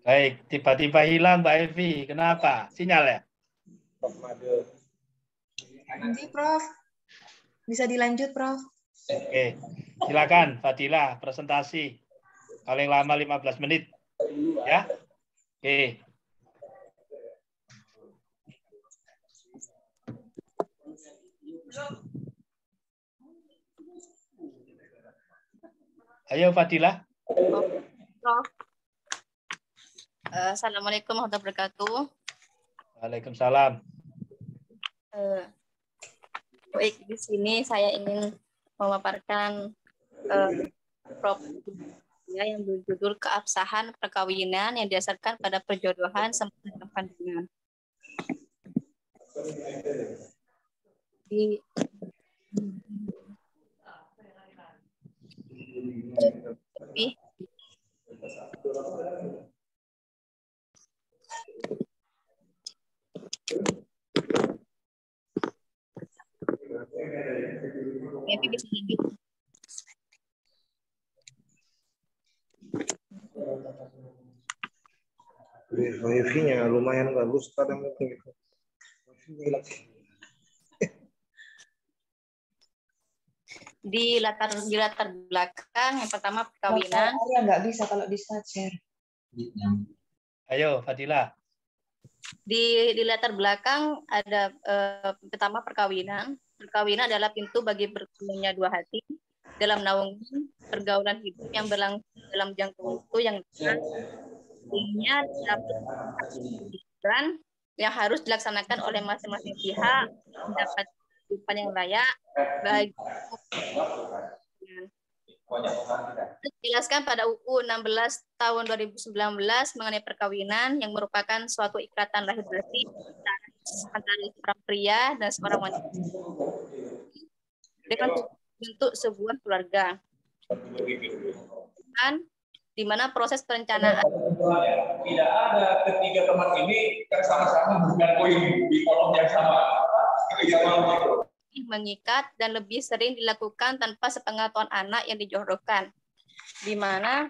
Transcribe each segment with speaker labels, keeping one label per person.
Speaker 1: Baik, tiba-tiba hilang Mbak Evi. Kenapa? Sinyal ya?
Speaker 2: Nanti Prof. Bisa dilanjut Prof.
Speaker 1: Oke, silakan Fadila presentasi. Paling lama 15 menit. Ya. Oke. Ayo Fadila.
Speaker 3: Prof. Assalamualaikum warahmatullahi wabarakatuh.
Speaker 1: Waalaikumsalam.
Speaker 3: Baik, di sini saya ingin memaparkan Prof yang berjudul keabsahan perkawinan yang didasarkan pada perjodohan semasa dalam kandungan. Bisa lebih.
Speaker 4: Wifi-nya lumayan bagus kadang itu.
Speaker 3: Di latar belakang yang pertama perkawinan.
Speaker 2: Nggak bisa kalau di share.
Speaker 1: Ayo Fadila.
Speaker 3: Di latar belakang ada pertama perkawinan. Perkawinan adalah pintu bagi bertemunya dua hati dalam naungan pergaulan hidup yang berlangsung dalam jangka waktu yang dapat yang harus dilaksanakan oleh masing-masing pihak mendapat kehidupan yang layak bagi dijelaskan pada UU 16 tahun 2019 mengenai perkawinan yang merupakan suatu ikatan lahir batin antara seorang pria dan seorang wanita dengan bentuk sebuah keluarga. Di mana proses perencanaan
Speaker 5: tidak ada ketiga teman ini yang sama-sama bukan koin di kolom yang sama.
Speaker 3: Mengikat dan lebih sering dilakukan tanpa sepengetahuan anak yang dijodohkan, di mana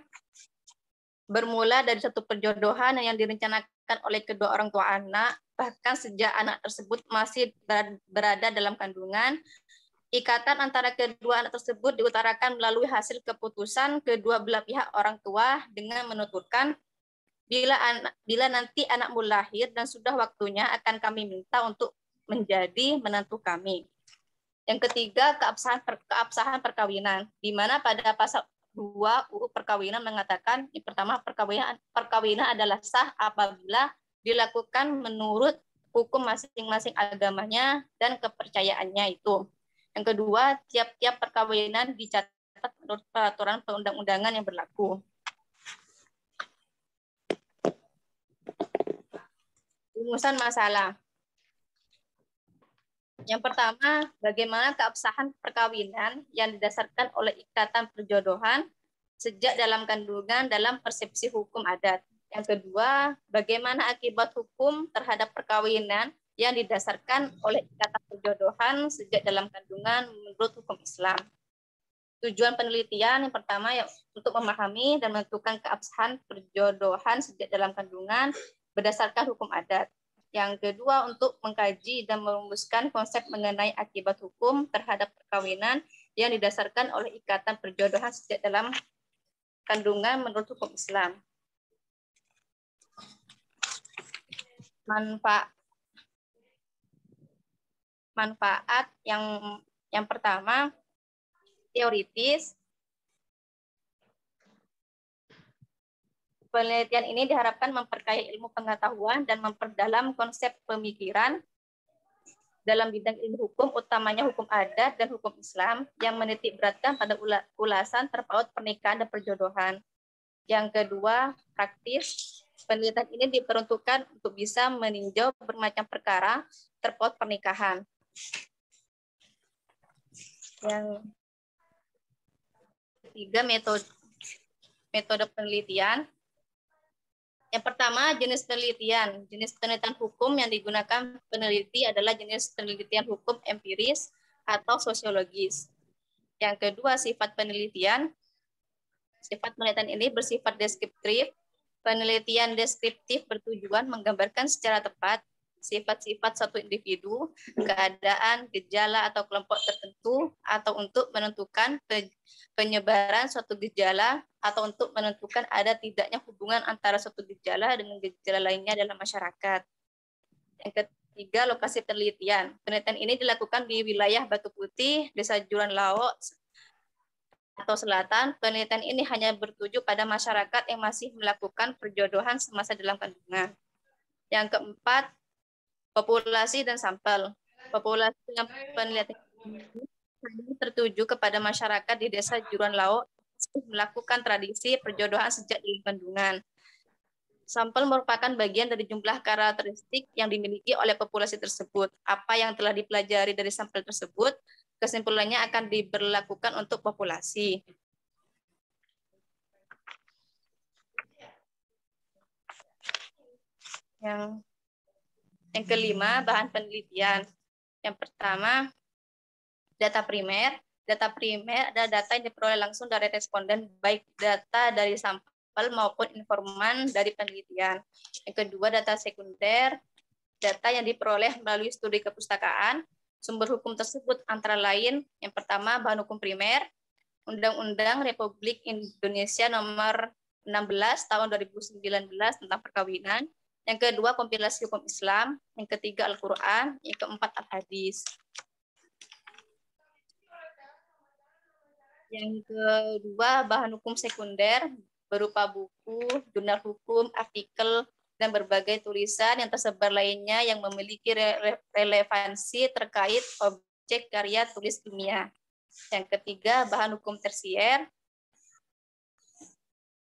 Speaker 3: bermula dari satu perjodohan yang direncanakan oleh kedua orang tua anak, bahkan sejak anak tersebut masih berada dalam kandungan. Ikatan antara kedua anak tersebut diutarakan melalui hasil keputusan kedua belah pihak orang tua dengan menuturkan bila nanti anakmu lahir dan sudah waktunya akan kami minta untuk menjadi menantu kami. Yang ketiga, keabsahan perkawinan, di mana pada pasal 2 UU Perkawinan mengatakan yang pertama perkawinan adalah sah apabila dilakukan menurut hukum masing-masing agamanya dan kepercayaannya itu. Yang kedua, tiap-tiap perkawinan dicatat menurut peraturan perundang-undangan yang berlaku. Rumusan masalah. Yang pertama, bagaimana keabsahan perkawinan yang didasarkan oleh ikatan perjodohan sejak dalam kandungan dalam persepsi hukum adat. Yang kedua, bagaimana akibat hukum terhadap perkawinan yang didasarkan oleh ikatan perjodohan sejak dalam kandungan menurut hukum Islam. Tujuan penelitian yang pertama ya untuk memahami dan menentukan keabsahan perjodohan sejak dalam kandungan berdasarkan hukum adat. Yang kedua untuk mengkaji dan merumuskan konsep mengenai akibat hukum terhadap perkawinan yang didasarkan oleh ikatan perjodohan sejak dalam kandungan menurut hukum Islam. Manfaat yang pertama teoritis. Penelitian ini diharapkan memperkaya ilmu pengetahuan dan memperdalam konsep pemikiran dalam bidang ilmu hukum, utamanya hukum adat dan hukum Islam, yang menitik beratkan pada ulasan terpaut pernikahan dan perjodohan. Yang kedua, praktis. Penelitian ini diperuntukkan untuk bisa meninjau bermacam perkara terpaut pernikahan. Yang ketiga, metode penelitian. Yang pertama, jenis penelitian. Jenis penelitian hukum yang digunakan peneliti adalah jenis penelitian hukum empiris atau sosiologis. Yang kedua, sifat penelitian. Sifat penelitian ini bersifat deskriptif. Penelitian deskriptif bertujuan menggambarkan secara tepat sifat-sifat suatu individu, keadaan, gejala, atau kelompok tertentu, atau untuk menentukan penyebaran suatu gejala, atau untuk menentukan ada tidaknya hubungan antara suatu gejala dengan gejala lainnya dalam masyarakat. Yang ketiga, lokasi penelitian. Penelitian ini dilakukan di wilayah Batu Putih, Desa Juran Laok, atau Selatan. Penelitian ini hanya bertuju pada masyarakat yang masih melakukan perjodohan semasa dalam kandungan. Yang keempat, populasi dan sampel. Populasi yang penelitian ini tertuju kepada masyarakat di Desa Juran Laok melakukan tradisi perjodohan sejak dalam kandungan. Sampel merupakan bagian dari jumlah karakteristik yang dimiliki oleh populasi tersebut. Apa yang telah dipelajari dari sampel tersebut, kesimpulannya akan diberlakukan untuk populasi. Yang kelima, bahan penelitian. Yang pertama, data primer. Data primer adalah data yang diperoleh langsung dari responden, baik data dari sampel maupun informan dari penelitian. Yang kedua, data sekunder. Data yang diperoleh melalui studi kepustakaan. Sumber hukum tersebut antara lain, yang pertama, bahan hukum primer, Undang-Undang Republik Indonesia Nomor 16 Tahun 2019 tentang perkawinan. Yang kedua, kompilasi hukum Islam. Yang ketiga, Al-Quran. Yang keempat, Al-Hadis. Yang kedua, bahan hukum sekunder berupa buku, jurnal hukum, artikel, dan berbagai tulisan yang tersebar lainnya yang memiliki relevansi terkait objek karya tulis ilmiah. Yang ketiga, bahan hukum tersier.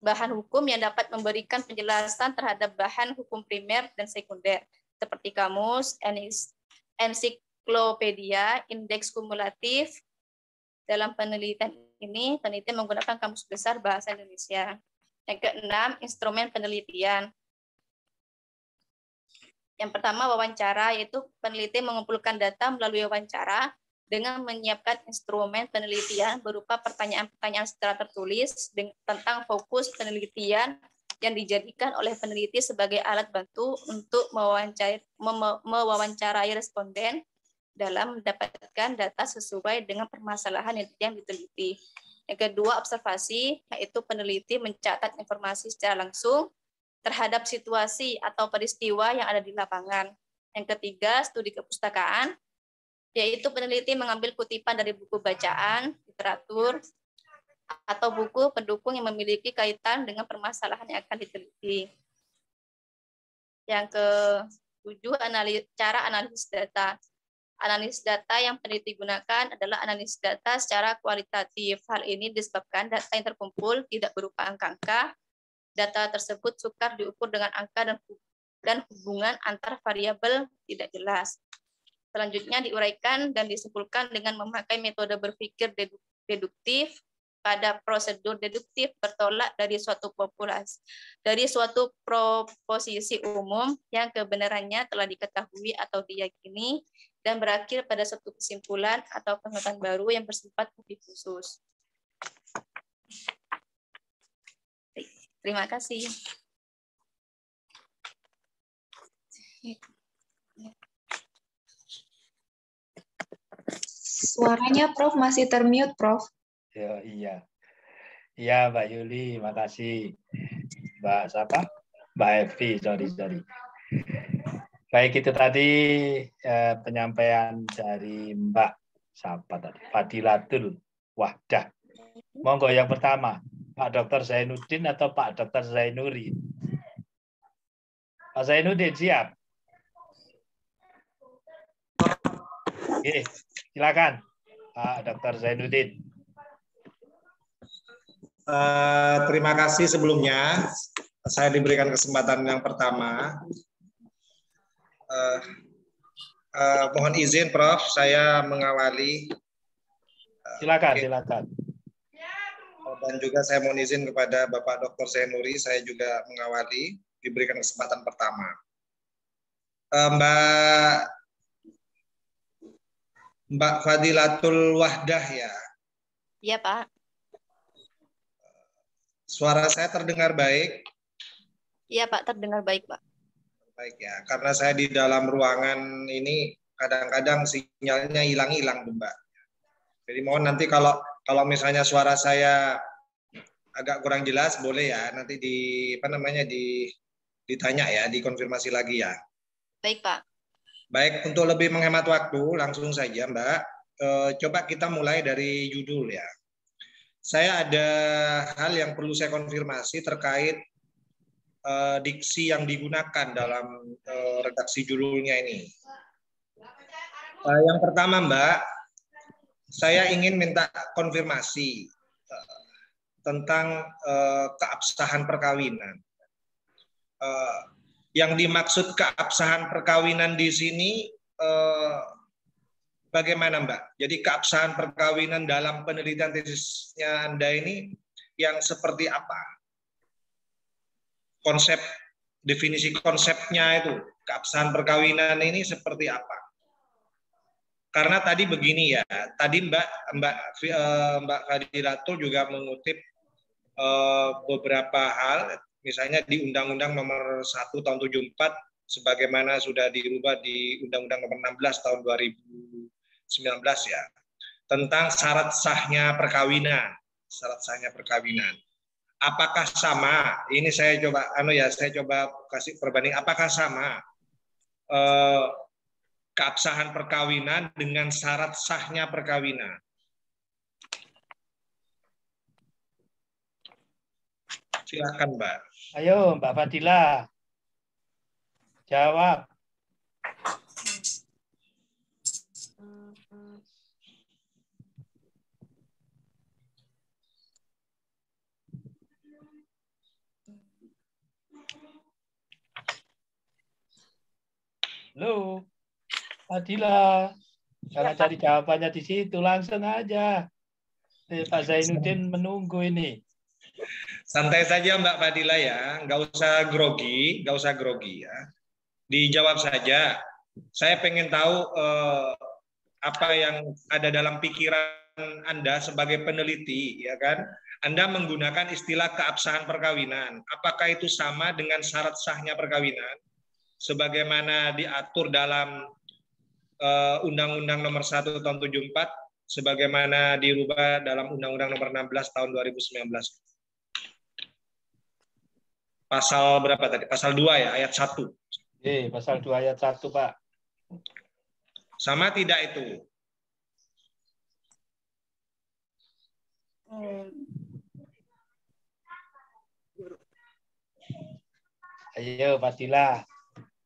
Speaker 3: Bahan hukum yang dapat memberikan penjelasan terhadap bahan hukum primer dan sekunder, seperti kamus, ensiklopedia, indeks kumulatif. Dalam penelitian ini, peneliti menggunakan kamus besar bahasa Indonesia. Yang keenam, instrumen penelitian. Yang pertama, wawancara, yaitu peneliti mengumpulkan data melalui wawancara dengan menyiapkan instrumen penelitian berupa pertanyaan-pertanyaan secara tertulis tentang fokus penelitian yang dijadikan oleh peneliti sebagai alat bantu untuk mewawancarai responden dalam mendapatkan data sesuai dengan permasalahan yang diteliti. Yang kedua, observasi, yaitu peneliti mencatat informasi secara langsung terhadap situasi atau peristiwa yang ada di lapangan. Yang ketiga, studi kepustakaan, yaitu peneliti mengambil kutipan dari buku bacaan, literatur, atau buku pendukung yang memiliki kaitan dengan permasalahan yang akan diteliti. Yang ketujuh, cara analisis data. Analisis data yang peneliti gunakan adalah analisis data secara kualitatif. Hal ini disebabkan data yang terkumpul tidak berupa angka-angka. Data tersebut sukar diukur dengan angka dan hubungan antar variabel tidak jelas. Selanjutnya diuraikan dan disimpulkan dengan memakai metode berpikir deduktif. Pada prosedur deduktif bertolak dari suatu proposisi umum yang kebenarannya telah diketahui atau diyakini dan berakhir pada suatu kesimpulan atau pengetahuan baru yang bersifat lebih khusus. Terima kasih.
Speaker 2: Suaranya Prof masih termute, Prof.
Speaker 1: Ya, iya. Iya, Mbak Yuli, makasih. Mbak siapa? Mbak Evi, sorry. Baik, itu tadi penyampaian dari Mbak siapa tadi? Fadilatul Wahdah. Monggo yang pertama, Pak Dr. Zainuddin atau Pak Dr. Zainuri? Pak Zainuddin siap? Oke, silakan Pak Dr. Zainuddin.
Speaker 4: Terima kasih sebelumnya. Saya diberikan kesempatan yang pertama. Mohon izin, Prof. Saya mengawali.
Speaker 1: Silakan.
Speaker 4: Dan juga saya mohon izin kepada Bapak Dr. Zainuri, saya juga mengawali. diberikan kesempatan pertama. Mbak Fadilatul Wahdah ya.
Speaker 3: Iya, Pak.
Speaker 4: Suara saya terdengar baik?
Speaker 3: Iya, Pak, terdengar baik, Pak.
Speaker 4: Baik ya, karena saya di dalam ruangan ini kadang-kadang sinyalnya hilang-hilang, Mbak. Jadi mohon nanti kalau misalnya suara saya agak kurang jelas, boleh ya nanti ditanya ya, dikonfirmasi lagi ya.
Speaker 3: Baik, Pak.
Speaker 4: Baik, untuk lebih menghemat waktu, langsung saja Mbak. Coba kita mulai dari judul ya. Saya ada hal yang perlu saya konfirmasi terkait diksi yang digunakan dalam redaksi judulnya ini. Yang pertama Mbak, saya ingin minta konfirmasi tentang keabsahan perkawinan. Yang dimaksud keabsahan perkawinan di sini bagaimana Mbak? Jadi keabsahan perkawinan dalam penelitian tesisnya Anda ini yang seperti apa? Definisi konsepnya itu, keabsahan perkawinan ini seperti apa? Karena tadi begini ya, tadi Mbak Fadilatul juga mengutip beberapa hal, misalnya di Undang-Undang Nomor 1 Tahun 74, sebagaimana sudah dirubah di Undang-Undang Nomor 16 Tahun 2019 ya, tentang syarat sahnya perkawinan. Syarat sahnya perkawinan. Apakah sama? Ini saya coba kasih perbanding. Apakah sama keabsahan perkawinan dengan syarat sahnya perkawinan? Silakan, Mbak.
Speaker 1: Ayo, Mbak Fadila. Jawab. Halo, Fadila. Jangan cari jawabannya di situ, langsung aja. Pak Zainuddin menunggu ini.
Speaker 4: Santai saja Mbak Fadila ya, nggak usah grogi ya. Dijawab saja. Saya pengen tahu apa yang ada dalam pikiran Anda sebagai peneliti, ya kan? Anda menggunakan istilah keabsahan perkawinan. Apakah itu sama dengan syarat sahnya perkawinan? Sebagaimana diatur dalam Undang-Undang Nomor 1 Tahun 74, sebagaimana dirubah dalam Undang-Undang Nomor 16 Tahun 2019. Pasal berapa tadi? Pasal 2 ya, ayat 1.
Speaker 1: Pasal 2 ayat 1, Pak.
Speaker 4: Sama tidak itu?
Speaker 1: Ayo, Fadila.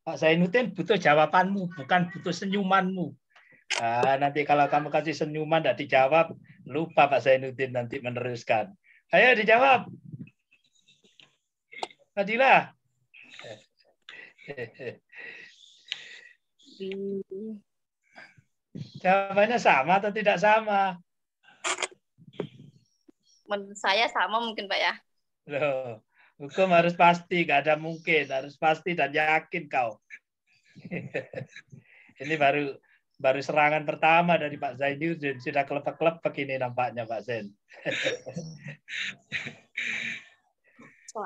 Speaker 1: Pak Zainuddin butuh jawabanmu, bukan butuh senyumanmu. Nah, nanti kalau kamu kasih senyuman tidak dijawab, lupa Pak Zainuddin nanti meneruskan. Ayo dijawab. Fadila. Jawabannya sama atau tidak sama?
Speaker 3: Menurut saya sama mungkin, Pak ya.
Speaker 1: Loh, hukum harus pasti, nggak ada mungkin, harus pasti dan yakin kau. Ini baru serangan pertama dari Pak Zainuddin, sudah kelepek-kelepek ini nampaknya Pak Zain.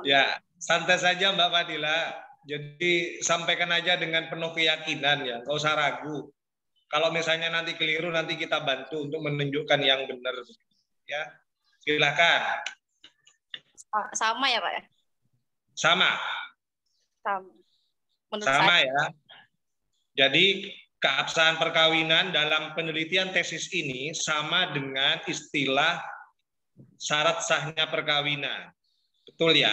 Speaker 4: Ya, santai saja Mbak Fadila. Jadi sampaikan aja dengan penuh keyakinan ya, nggak usah ragu. Kalau misalnya nanti keliru, nanti kita bantu untuk menunjukkan yang benar. Ya, silakan.
Speaker 3: Sama ya Pak ya?
Speaker 4: Sama. Sama ya. Jadi keabsahan perkawinan dalam penelitian tesis ini sama dengan istilah syarat sahnya perkawinan. Betul ya?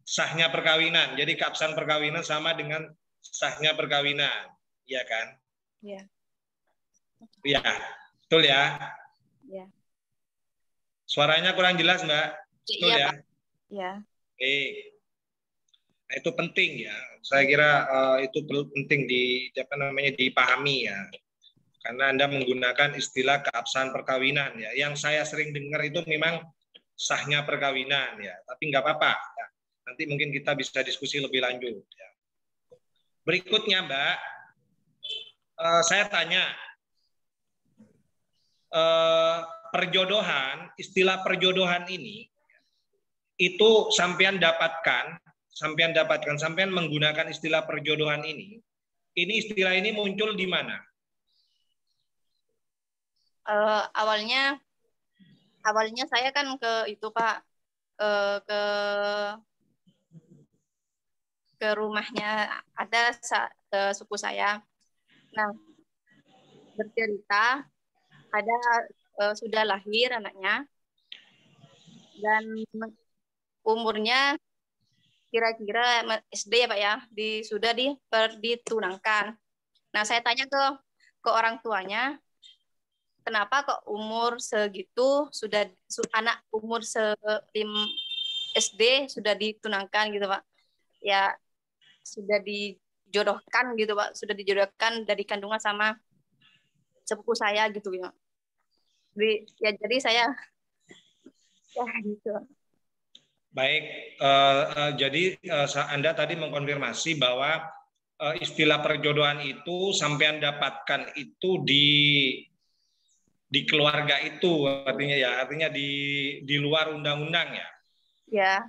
Speaker 4: Sahnya perkawinan. Jadi keabsahan perkawinan sama dengan sahnya perkawinan. Iya kan?
Speaker 3: Iya.
Speaker 4: Iya. Betul ya?
Speaker 3: Iya.
Speaker 4: Suaranya kurang jelas, Mbak? Betul
Speaker 3: iya,
Speaker 4: ya?
Speaker 3: Pak. Iya.
Speaker 4: Oke. Nah, itu penting ya. Saya kira itu penting dipahami ya. Karena Anda menggunakan istilah keabsahan perkawinan ya. Yang saya sering dengar itu memang sahnya perkawinan ya. Tapi nggak apa-apa. Ya. Nanti mungkin kita bisa diskusi lebih lanjut. Berikutnya, Mbak, saya tanya, perjodohan, istilah perjodohan ini, itu sampean dapatkan, sampean menggunakan istilah perjodohan ini istilah ini muncul di mana?
Speaker 3: Awalnya saya kan ke itu Pak, ke rumahnya ada suku saya. Nah, bercerita ada sudah lahir anaknya dan umurnya kira-kira SD ya Pak ya, sudah ditunangkan. Nah, saya tanya ke orang tuanya, kenapa kok umur segitu sudah anak umur SD sudah ditunangkan gitu Pak? Ya sudah dijodohkan gitu Pak, sudah dijodohkan dari kandungan sama sepupu saya gitu ya. Jadi saya ya gitu.
Speaker 4: Baik, jadi Anda tadi mengkonfirmasi bahwa istilah perjodohan itu sampean dapatkan itu di keluarga itu, artinya di luar undang-undang ya.
Speaker 3: Ya.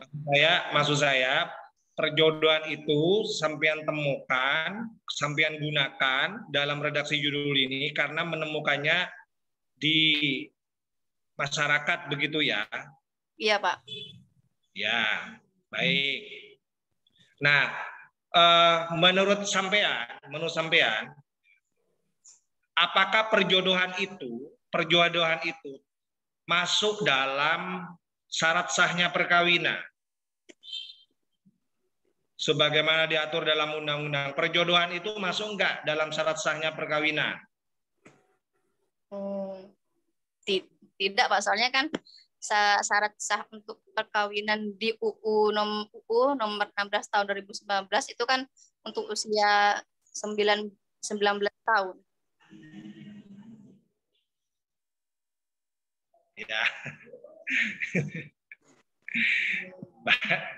Speaker 4: Maksud saya perjodohan itu sampean temukan, sampean gunakan dalam redaksi judul ini karena menemukannya di masyarakat begitu ya.
Speaker 3: Iya, Pak.
Speaker 4: Ya, baik. Nah, menurut sampean, apakah perjodohan itu masuk dalam syarat sahnya perkawinan? Sebagaimana diatur dalam undang-undang, perjodohan itu masuk enggak dalam syarat sahnya perkawinan?
Speaker 3: Tidak, Pak. Soalnya kan syarat sah untuk perkawinan di UU nomor 16 tahun 2019 itu kan untuk usia 19 tahun.
Speaker 4: Ya.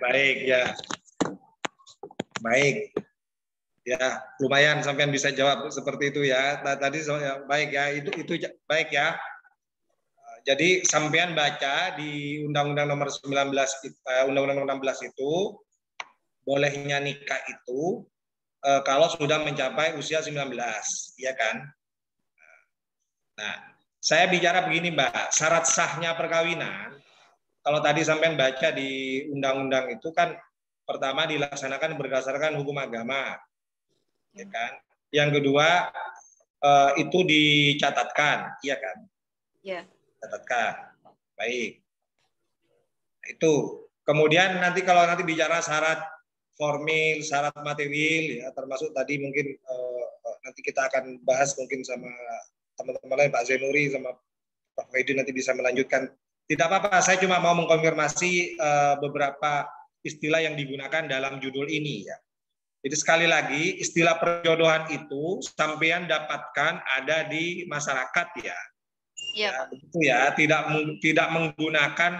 Speaker 4: Baik ya. Baik. Ya, lumayan sampean bisa jawab seperti itu ya. Tadi baik ya, itu baik ya. Jadi sampean baca di Undang-Undang nomor 19 Undang-Undang 16 itu bolehnya nikah itu kalau sudah mencapai usia 19, ya kan? Nah, saya bicara begini, Mbak, syarat sahnya perkawinan kalau tadi sampean baca di undang-undang itu kan pertama dilaksanakan berdasarkan hukum agama, ya kan? Yang kedua itu dicatatkan, iya kan?
Speaker 3: Iya.
Speaker 4: Catatkan, baik. Itu kemudian kalau nanti bicara syarat formil, syarat material, ya termasuk tadi mungkin nanti kita akan bahas mungkin sama teman-teman lain, Pak Zainuri sama Pak Faidi nanti bisa melanjutkan. Tidak apa-apa, saya cuma mau mengkonfirmasi beberapa istilah yang digunakan dalam judul ini ya. Jadi sekali lagi istilah perjodohan itu sampean dapatkan ada di masyarakat ya. Ya, begitu ya, tidak menggunakan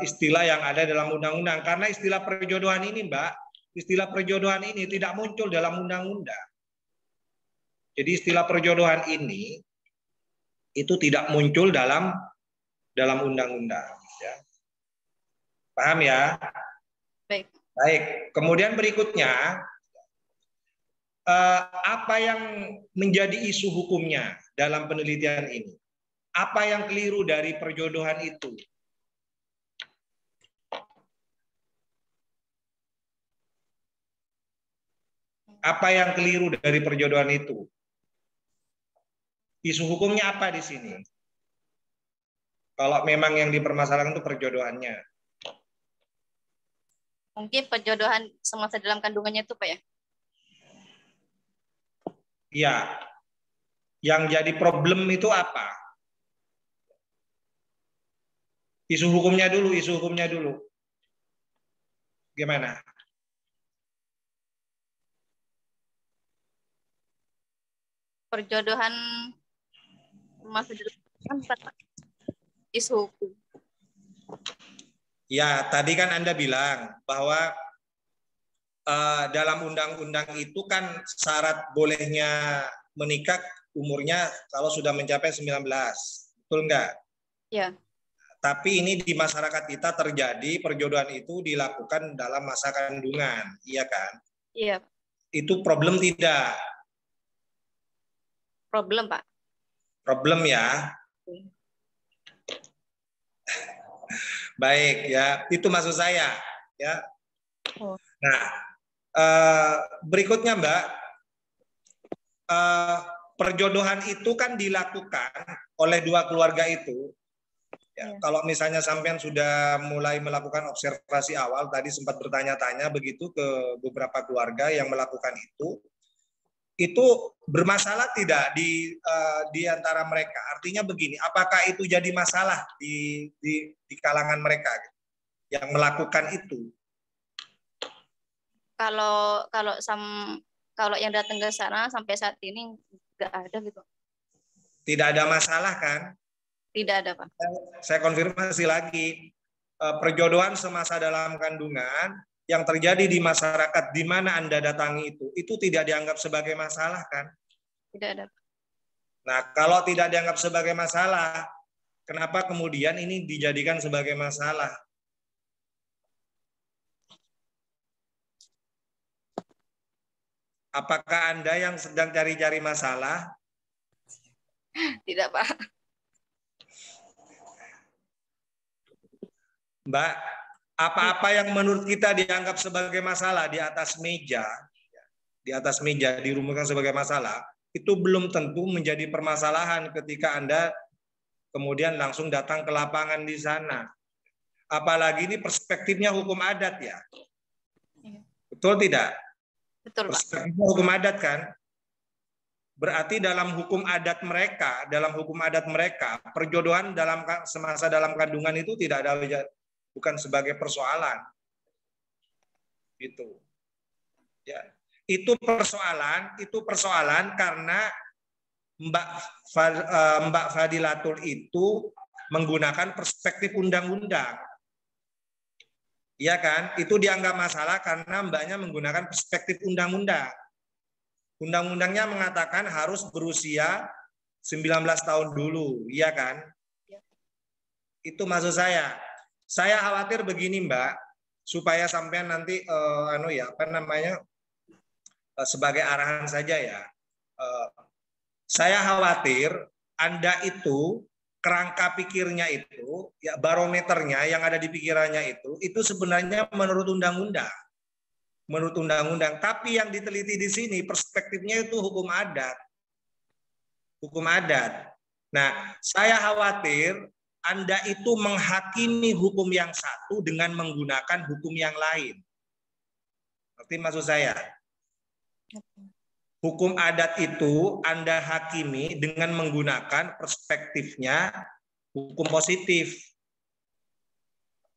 Speaker 4: istilah yang ada dalam undang-undang karena istilah perjodohan ini, Mbak, istilah perjodohan ini tidak muncul dalam undang-undang. Jadi istilah perjodohan ini itu tidak muncul dalam undang-undang. Ya. Paham ya?
Speaker 3: Baik.
Speaker 4: Baik. Kemudian berikutnya, apa yang menjadi isu hukumnya dalam penelitian ini? Apa yang keliru dari perjodohan itu? Apa yang keliru dari perjodohan itu? Isu hukumnya apa di sini? Kalau memang yang dipermasalahkan itu perjodohannya.
Speaker 3: Mungkin perjodohan semasa dalam kandungannya itu, Pak ya?
Speaker 4: Iya. Yang jadi problem itu apa? Isu hukumnya dulu. Gimana?
Speaker 3: Perjodohan masa dalam isu hukum.
Speaker 4: Ya, tadi kan Anda bilang bahwa dalam undang-undang itu kan syarat bolehnya menikah umurnya kalau sudah mencapai 19. Betul nggak?
Speaker 3: Ya.
Speaker 4: Tapi ini di masyarakat kita terjadi perjodohan itu dilakukan dalam masa kandungan, iya kan?
Speaker 3: Iya.
Speaker 4: Itu problem tidak?
Speaker 3: Problem, Pak.
Speaker 4: Problem ya. Baik ya, itu maksud saya ya.
Speaker 3: Oh.
Speaker 4: Nah, berikutnya Mbak, perjodohan itu kan dilakukan oleh dua keluarga itu. Ya, kalau misalnya sampean sudah mulai melakukan observasi awal, tadi sempat bertanya-tanya begitu ke beberapa keluarga yang melakukan itu bermasalah tidak di antara mereka? Artinya begini, apakah itu jadi masalah di kalangan mereka yang melakukan itu?
Speaker 3: Kalau yang datang ke sana sampai saat ini nggak ada gitu.
Speaker 4: Tidak ada masalah kan?
Speaker 3: Tidak ada, Pak.
Speaker 4: Saya konfirmasi lagi, perjodohan semasa dalam kandungan yang terjadi di masyarakat di mana Anda datangi itu tidak dianggap sebagai masalah kan?
Speaker 3: Tidak ada.
Speaker 4: Nah, kalau tidak dianggap sebagai masalah, kenapa kemudian ini dijadikan sebagai masalah? Apakah Anda yang sedang cari-cari masalah?
Speaker 3: Tidak, Pak.
Speaker 4: Mbak, apa-apa yang menurut kita dianggap sebagai masalah di atas meja, dirumuskan sebagai masalah, itu belum tentu menjadi permasalahan ketika Anda kemudian langsung datang ke lapangan di sana. Apalagi ini perspektifnya hukum adat ya. Betul tidak?
Speaker 3: Betul, Pak.
Speaker 4: Perspektifnya hukum adat kan? Berarti dalam hukum adat mereka, perjodohan semasa dalam kandungan itu tidak ada, bukan sebagai persoalan. Gitu. Ya. Itu persoalan karena Mbak Fadilatul itu menggunakan perspektif undang-undang. Iya kan? Itu dianggap masalah karena Mbaknya menggunakan perspektif undang-undang. Undang-undangnya mengatakan harus berusia 19 tahun dulu, iya kan? Itu maksud saya. Saya khawatir begini Mbak, supaya sampean nanti sebagai arahan saja ya. Saya khawatir Anda itu kerangka pikirnya itu, ya barometernya yang ada di pikirannya itu sebenarnya menurut undang-undang. Menurut undang-undang, tapi yang diteliti di sini perspektifnya itu hukum adat. Hukum adat. Nah, saya khawatir Anda itu menghakimi hukum yang satu dengan menggunakan hukum yang lain. Ngerti maksud saya? Hukum adat itu Anda hakimi dengan menggunakan perspektifnya hukum positif.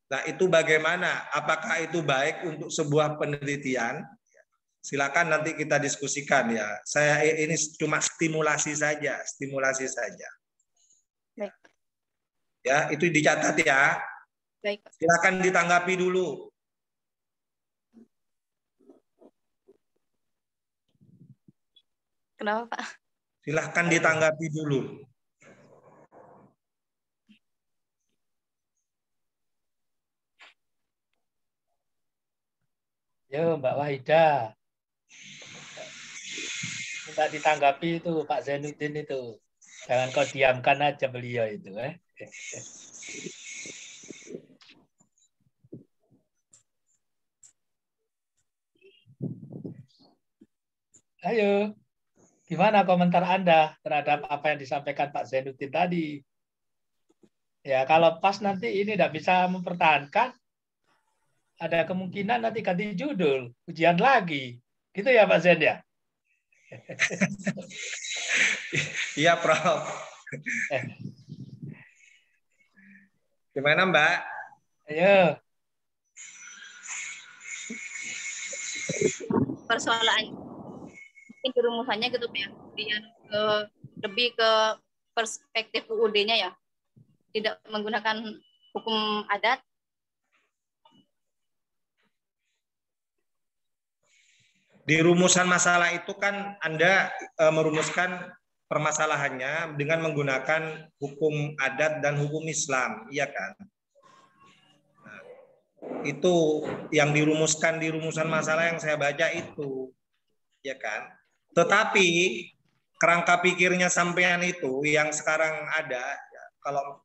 Speaker 4: Nah, itu bagaimana? Apakah itu baik untuk sebuah penelitian? Silakan nanti kita diskusikan ya. Saya ini cuma stimulasi saja.
Speaker 3: Baik.
Speaker 4: Ya, itu dicatat ya.
Speaker 3: Baik.
Speaker 4: Silakan ditanggapi dulu.
Speaker 3: Kenapa, Pak?
Speaker 4: Silakan ditanggapi dulu.
Speaker 1: Yo, Mbak Wahida. Minta ditanggapi itu Pak Zainuddin itu. Jangan kau diamkan aja beliau itu. Ayo, gimana komentar Anda terhadap apa yang disampaikan Pak Zainuddin tadi? Ya, kalau pas nanti ini tidak bisa mempertahankan, ada kemungkinan nanti ganti judul, ujian lagi. Gitu ya Pak Zain ya?
Speaker 4: Iya, Prof. Gimana, Mbak?
Speaker 1: Ayo.
Speaker 3: Persoalan mungkin rumusannya gitu ya. Dia lebih ke perspektif UUD-nya ya. Tidak menggunakan hukum adat.
Speaker 4: Di rumusan masalah itu kan Anda merumuskan permasalahannya dengan menggunakan hukum adat dan hukum Islam, iya kan? Nah, itu yang dirumuskan di rumusan masalah yang saya baca itu, ya kan? Tetapi kerangka pikirnya sampean itu yang sekarang ada, ya,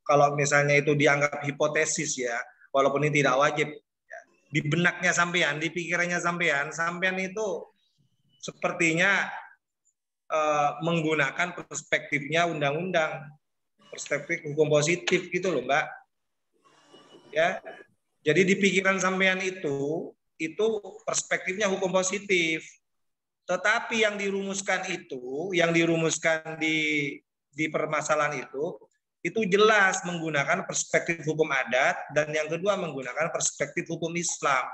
Speaker 4: kalau misalnya itu dianggap hipotesis ya, walaupun ini tidak wajib, ya, di benaknya sampean, di pikirannya sampean itu sepertinya menggunakan perspektifnya undang-undang, perspektif hukum positif gitu loh, Mbak. Ya, jadi di pikiran sampean itu perspektifnya hukum positif. Tetapi yang dirumuskan di permasalahan itu jelas menggunakan perspektif hukum adat dan yang kedua menggunakan perspektif hukum Islam.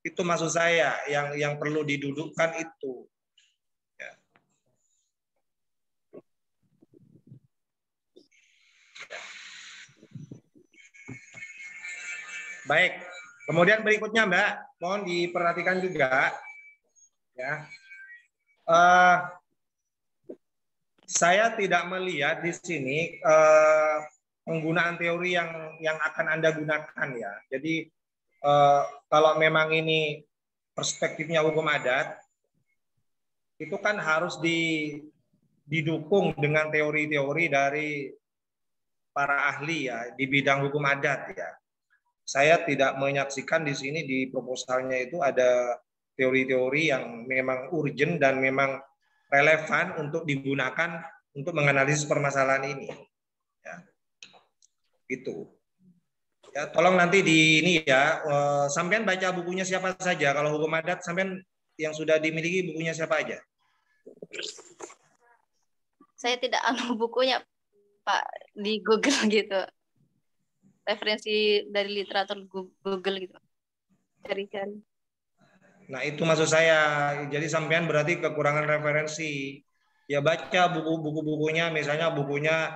Speaker 4: Itu maksud saya yang perlu didudukkan itu. Ya. Baik. Kemudian berikutnya Mbak, mohon diperhatikan juga. Ya. Saya tidak melihat di sini penggunaan teori yang akan Anda gunakan ya. Jadi kalau memang ini perspektifnya hukum adat, itu kan harus didukung dengan teori-teori dari para ahli ya di bidang hukum adat ya. Saya tidak menyaksikan di sini di proposalnya itu ada teori-teori yang memang urgent dan memang relevan untuk digunakan untuk menganalisis permasalahan ini. Ya. Itu. Ya, tolong nanti di ini ya, sampean baca bukunya siapa saja. Kalau hukum adat sampean yang sudah dimiliki bukunya siapa aja?
Speaker 3: Saya tidak anu bukunya Pak di Google gitu. Referensi dari literatur Google gitu. Cari-cari.
Speaker 4: Nah, itu maksud saya. Jadi sampean berarti kekurangan referensi. Ya baca buku-bukunya, misalnya bukunya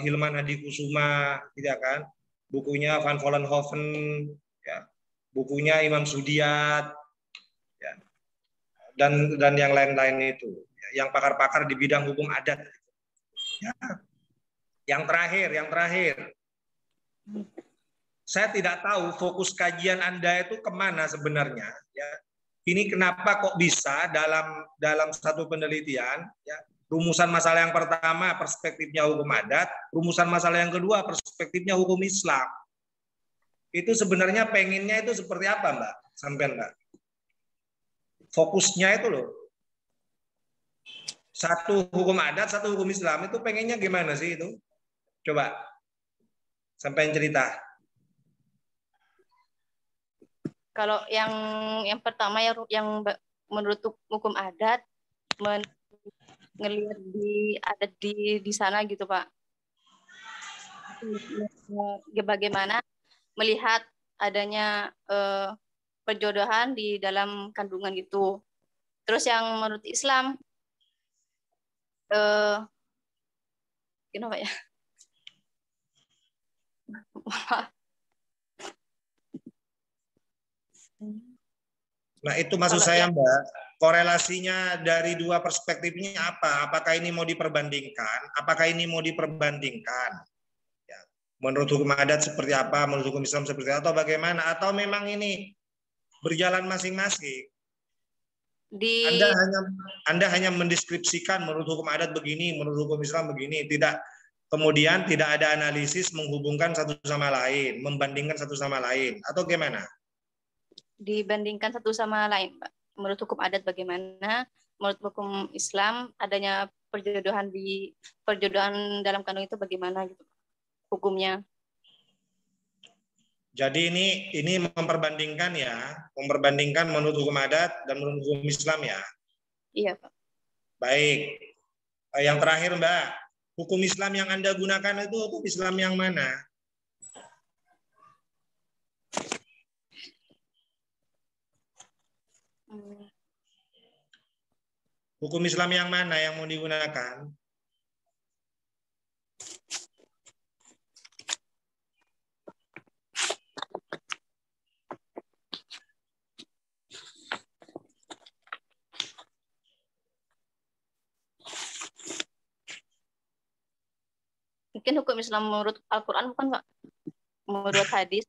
Speaker 4: Hilman Hadikusuma, tidak kan? Bukunya Van Vollenhoven, ya. Bukunya Imam Sudiat, ya. Dan yang lain-lain itu, ya. Yang pakar-pakar di bidang hukum adat. Ya. Yang terakhir. Saya tidak tahu fokus kajian Anda itu kemana sebenarnya. Ya. Ini kenapa kok bisa dalam satu penelitian, ya, rumusan masalah yang pertama perspektifnya hukum adat, rumusan masalah yang kedua perspektifnya hukum Islam. Itu sebenarnya pengennya itu seperti apa, Mbak? Sampean, Mbak? Fokusnya itu loh. Satu hukum adat, satu hukum Islam, itu pengennya gimana sih itu? Coba sampean cerita.
Speaker 3: Kalau yang pertama yang menurut hukum adat ngelihat adat di sana gitu Pak. Bagaimana melihat adanya perjodohan di dalam kandungan gitu. Terus yang menurut Islam kenapa ya?
Speaker 4: Nah, itu maksud saya, Mbak. Korelasinya dari dua perspektif ini apa? Apakah ini mau diperbandingkan? Ya. Menurut hukum adat seperti apa? Menurut hukum Islam seperti apa? Atau bagaimana? Atau memang ini berjalan masing-masing? Anda hanya mendeskripsikan menurut hukum adat begini, menurut hukum Islam begini. Kemudian tidak ada analisis menghubungkan satu sama lain, membandingkan satu sama lain. Atau gimana?
Speaker 3: Dibandingkan satu sama lain, Pak. Menurut hukum adat bagaimana, menurut hukum Islam adanya perjodohan dalam kandungan itu bagaimana gitu hukumnya.
Speaker 4: Jadi ini memperbandingkan menurut hukum adat dan menurut hukum Islam ya.
Speaker 3: Iya, Pak.
Speaker 4: Baik. Yang terakhir, Mbak, hukum Islam yang Anda gunakan itu hukum Islam yang mana? Hukum Islam yang mana yang mau digunakan?
Speaker 3: mungkin hukum Islam menurut Al-Quran bukan Pak? Menurut hadis.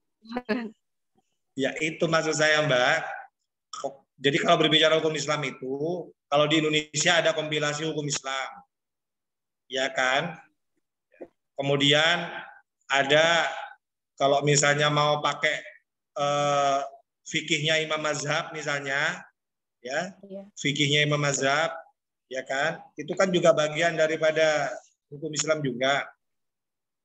Speaker 4: Ya itu maksud saya Mbak. Jadi kalau berbicara hukum Islam itu, kalau di Indonesia ada kompilasi hukum Islam, ya kan? Kemudian ada kalau misalnya mau pakai fikihnya Imam Mazhab misalnya, ya, fikihnya Imam Mazhab, ya kan? Itu kan juga bagian daripada hukum Islam juga,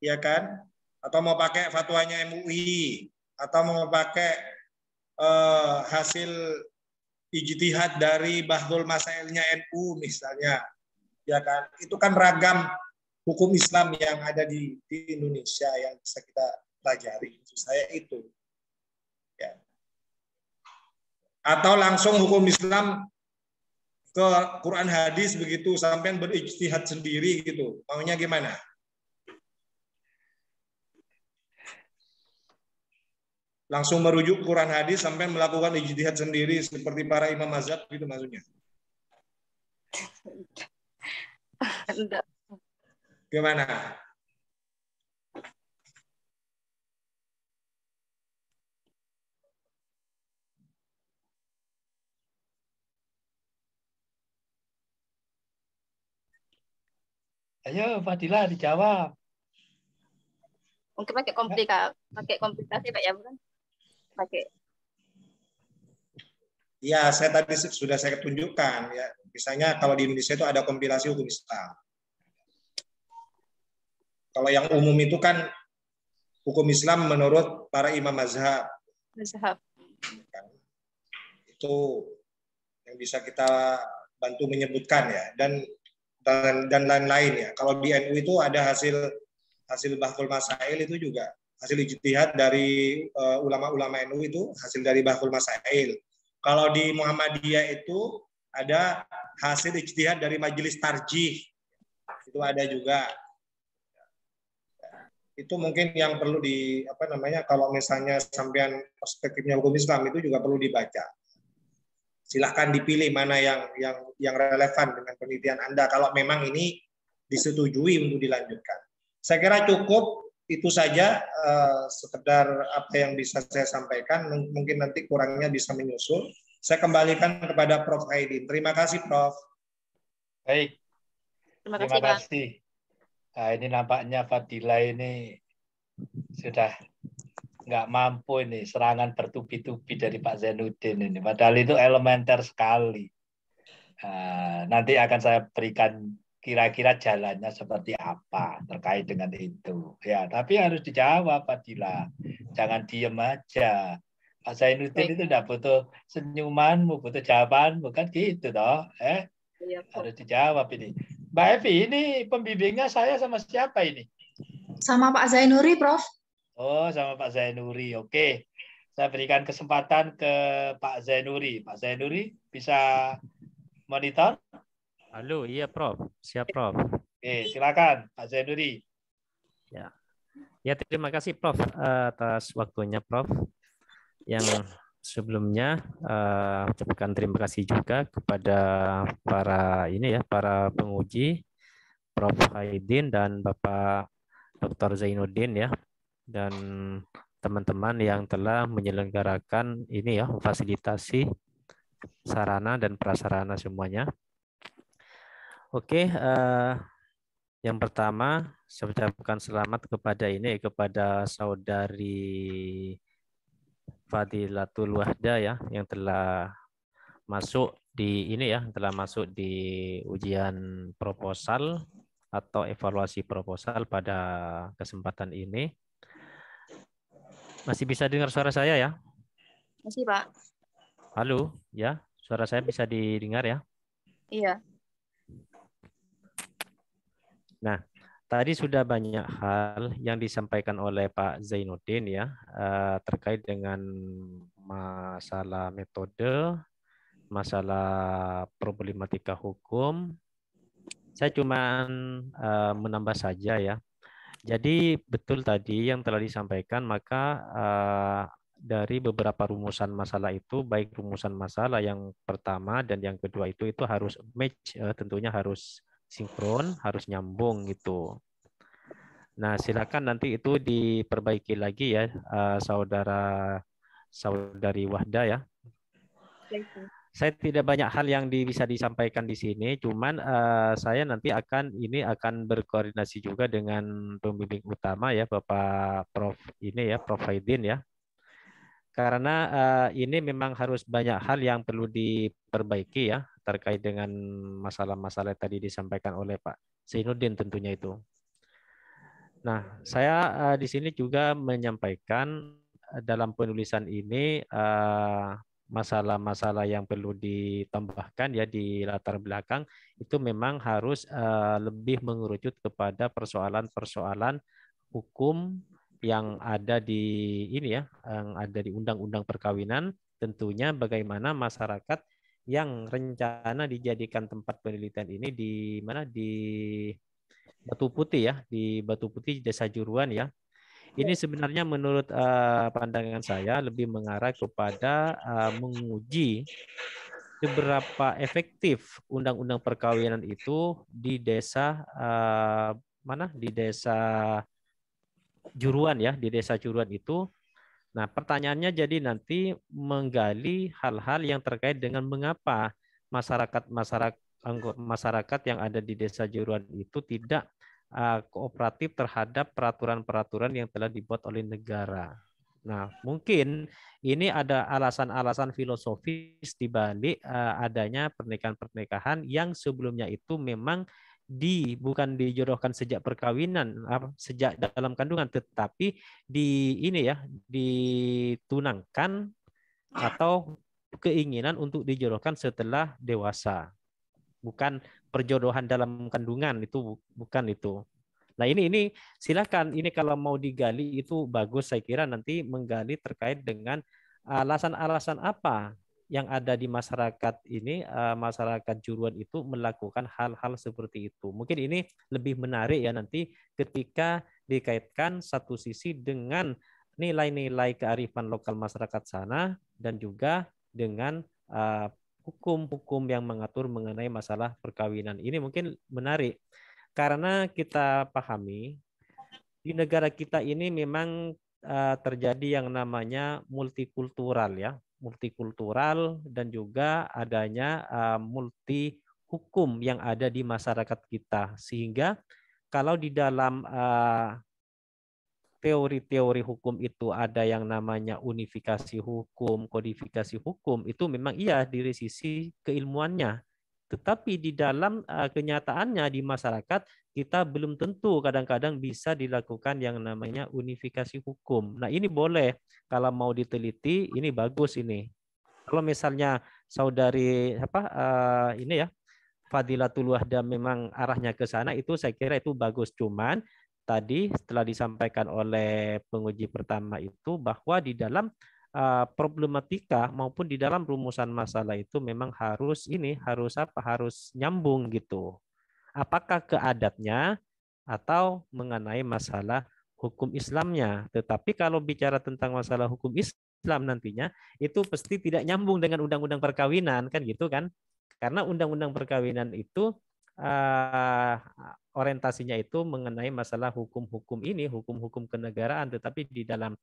Speaker 4: ya kan? Atau mau pakai fatwanya MUI, atau mau pakai hasil ijtihad dari Bahrul Masailnya NU misalnya, ya kan? Itu kan ragam hukum Islam yang ada di Indonesia yang bisa kita pelajari. Maksud saya itu, ya. Atau langsung hukum Islam ke Quran hadis begitu sampai berijtihad sendiri gitu. Maunya gimana? Langsung merujuk Quran hadis sampai melakukan ijtihad sendiri seperti para imam mazhab gitu maksudnya. Gimana?
Speaker 1: Ayo Fadila dijawab.
Speaker 3: Mungkin pakai komplikasi Pak ya, bukan? Pakai.
Speaker 4: Ya, saya tadi sudah saya tunjukkan ya. Misalnya kalau di Indonesia itu ada kompilasi hukum Islam. Kalau yang umum itu kan hukum Islam menurut para imam mazhab.
Speaker 3: Mazhab.
Speaker 4: Itu yang bisa kita bantu menyebutkan ya. Dan lain-lain ya. Kalau di NU itu ada hasil Bahrul Masail itu juga hasil ijtihad dari ulama-ulama NU itu hasil dari Bahrul Masail. Kalau di Muhammadiyah itu ada hasil ijtihad dari Majelis Tarjih. Itu ada juga. Itu mungkin yang perlu kalau misalnya sampean perspektifnya hukum Islam itu juga perlu dibaca. Silahkan dipilih mana yang relevan dengan penelitian Anda kalau memang ini disetujui untuk dilanjutkan. Saya kira cukup itu saja sekedar apa yang bisa saya sampaikan. Mungkin nanti kurangnya bisa menyusul. Saya kembalikan kepada Prof. Aidin. Terima kasih, Prof.
Speaker 1: Baik.
Speaker 3: Terima
Speaker 1: Terima
Speaker 3: kasih.
Speaker 1: kasih. Nah, ini nampaknya Fadila ini sudah nggak mampu ini serangan bertubi-tubi dari Pak Zainuddin ini. Padahal itu elementer sekali. Nanti akan saya berikan kira-kira jalannya seperti apa terkait dengan itu. Ya, tapi harus dijawab Fadila. Jangan diem aja. Pak Zainuddin itu tidak butuh senyumanmu, butuh jawaban, bukan gitu toh? Harus dijawab ini. Mbak Evi, ini pembimbingnya saya sama siapa ini?
Speaker 2: Sama Pak Zainuri, Prof.
Speaker 1: Oh, sama Pak Zainuri. Oke. Saya berikan kesempatan ke Pak Zainuri. Pak Zainuri bisa monitor?
Speaker 6: Halo, iya Prof. Siap Prof.
Speaker 1: Oke, silakan Pak Zainuri.
Speaker 6: Ya, terima kasih Prof atas waktunya Prof. Yang sebelumnya ucapkan terima kasih juga kepada para penguji Prof. Aidin dan Bapak Dr. Zainuddin ya, dan teman-teman yang telah menyelenggarakan ini ya, fasilitasi sarana dan prasarana semuanya. Oke, yang pertama saya ucapkan selamat kepada saudari Fadilatul Wahda ya, yang telah masuk di ujian proposal atau evaluasi proposal pada kesempatan ini. Masih bisa dengar suara saya ya?
Speaker 3: Masih Pak.
Speaker 6: Halo, ya, suara saya bisa didengar ya?
Speaker 3: Iya.
Speaker 6: Nah, tadi sudah banyak hal yang disampaikan oleh Pak Zainuddin ya, terkait dengan masalah metode, masalah problematika hukum. Saya cuma menambah saja ya. Jadi betul tadi yang telah disampaikan, maka dari beberapa rumusan masalah itu, baik rumusan masalah yang pertama dan yang kedua itu harus match, tentunya harus sinkron, harus nyambung gitu. Nah, silakan nanti itu diperbaiki lagi ya, saudari Wahda ya. Saya tidak banyak hal yang bisa disampaikan di sini, cuman saya nanti akan berkoordinasi juga dengan pembimbing utama ya, Bapak Prof ini ya, Prof Haidin ya. Karena ini memang harus banyak hal yang perlu diperbaiki ya terkait dengan masalah-masalah tadi disampaikan oleh Pak Zainuddin tentunya itu. Nah, saya di sini juga menyampaikan dalam penulisan ini masalah-masalah yang perlu ditambahkan ya di latar belakang itu memang harus lebih mengerucut kepada persoalan-persoalan hukum yang ada di ini ya, yang ada di Undang-Undang Perkawinan, tentunya bagaimana masyarakat yang rencana dijadikan tempat penelitian ini di mana di Batu Putih ya, di Batu Putih Desa Juruan ya. Ini sebenarnya menurut pandangan saya lebih mengarah kepada menguji seberapa efektif undang-undang perkawinan itu di desa di desa Juruan ya, di desa Juruan itu. Nah, pertanyaannya jadi nanti menggali hal-hal yang terkait dengan mengapa masyarakat yang ada di desa Juruan itu tidak kooperatif terhadap peraturan-peraturan yang telah dibuat oleh negara. Nah, mungkin ini ada alasan-alasan filosofis di balik adanya pernikahan-pernikahan yang sebelumnya itu memang bukan dijodohkan sejak perkawinan, sejak dalam kandungan, tetapi ditunangkan atau keinginan untuk dijodohkan setelah dewasa. Bukan perjodohan dalam kandungan, itu bukan itu. Nah, ini silakan, ini kalau mau digali itu bagus, saya kira nanti menggali terkait dengan alasan-alasan apa yang ada di masyarakat ini, masyarakat Juruan itu melakukan hal-hal seperti itu. Mungkin ini lebih menarik ya nanti ketika dikaitkan satu sisi dengan nilai-nilai kearifan lokal masyarakat sana dan juga dengan hukum-hukum yang mengatur mengenai masalah perkawinan. Ini mungkin menarik karena kita pahami di negara kita ini memang terjadi yang namanya multikultural ya, multikultural dan juga adanya multi hukum yang ada di masyarakat kita, sehingga kalau di dalam teori-teori hukum itu ada yang namanya unifikasi hukum, kodifikasi hukum, itu memang iya dari sisi keilmuannya. Tetapi di dalam kenyataannya di masyarakat, kita belum tentu kadang-kadang bisa dilakukan yang namanya unifikasi hukum. Nah, ini boleh kalau mau diteliti, ini bagus ini. Kalau misalnya saudari ini ya, Fadilatul Wahda memang arahnya ke sana, itu saya kira itu bagus. Cuman tadi setelah disampaikan oleh penguji pertama itu bahwa di dalam problematika maupun di dalam rumusan masalah itu memang harus nyambung gitu. Apakah ke adatnya atau mengenai masalah hukum Islamnya. Tetapi kalau bicara tentang masalah hukum Islam nantinya itu pasti tidak nyambung dengan undang-undang perkawinan kan gitu kan? Karena undang-undang perkawinan itu orientasinya itu mengenai masalah hukum-hukum ini, hukum-hukum kenegaraan, tetapi di dalam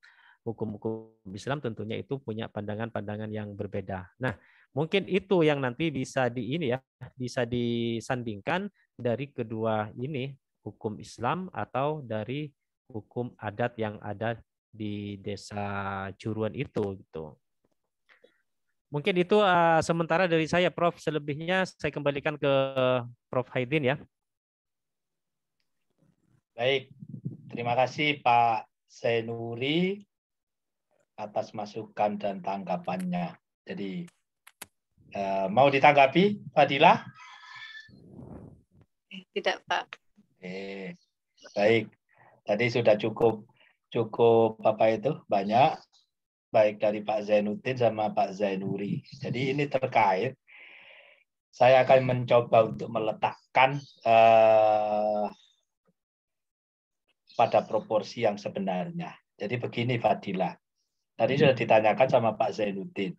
Speaker 6: hukum-hukum Islam tentunya itu punya pandangan-pandangan yang berbeda. Nah, mungkin itu yang nanti bisa bisa disandingkan dari kedua ini, hukum Islam atau dari hukum adat yang ada di desa Juruan itu gitu. Mungkin itu sementara dari saya, Prof. Selebihnya saya kembalikan ke Prof. Haidin ya.
Speaker 1: Baik, terima kasih Pak Zainuri atas masukan dan tanggapannya. Jadi mau ditanggapi, Fadilah?
Speaker 3: Tidak, Pak.
Speaker 1: Baik, tadi sudah cukup banyak. Baik dari Pak Zainuddin sama Pak Zainuri. Jadi ini terkait, saya akan mencoba untuk meletakkan pada proporsi yang sebenarnya. Jadi begini Fadilah, tadi sudah ditanyakan sama Pak Zainuddin,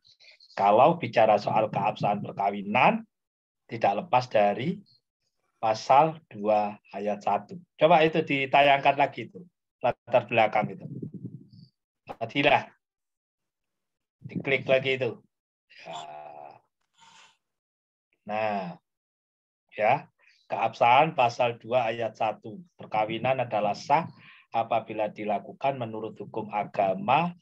Speaker 1: kalau bicara soal keabsahan perkawinan, tidak lepas dari pasal 2 ayat 1. Coba itu ditayangkan lagi itu. Latar belakang itu. Fadilah. Diklik lagi itu. Ya. Nah, ya. Keabsahan pasal 2 ayat 1. Perkawinan adalah sah apabila dilakukan menurut hukum agama,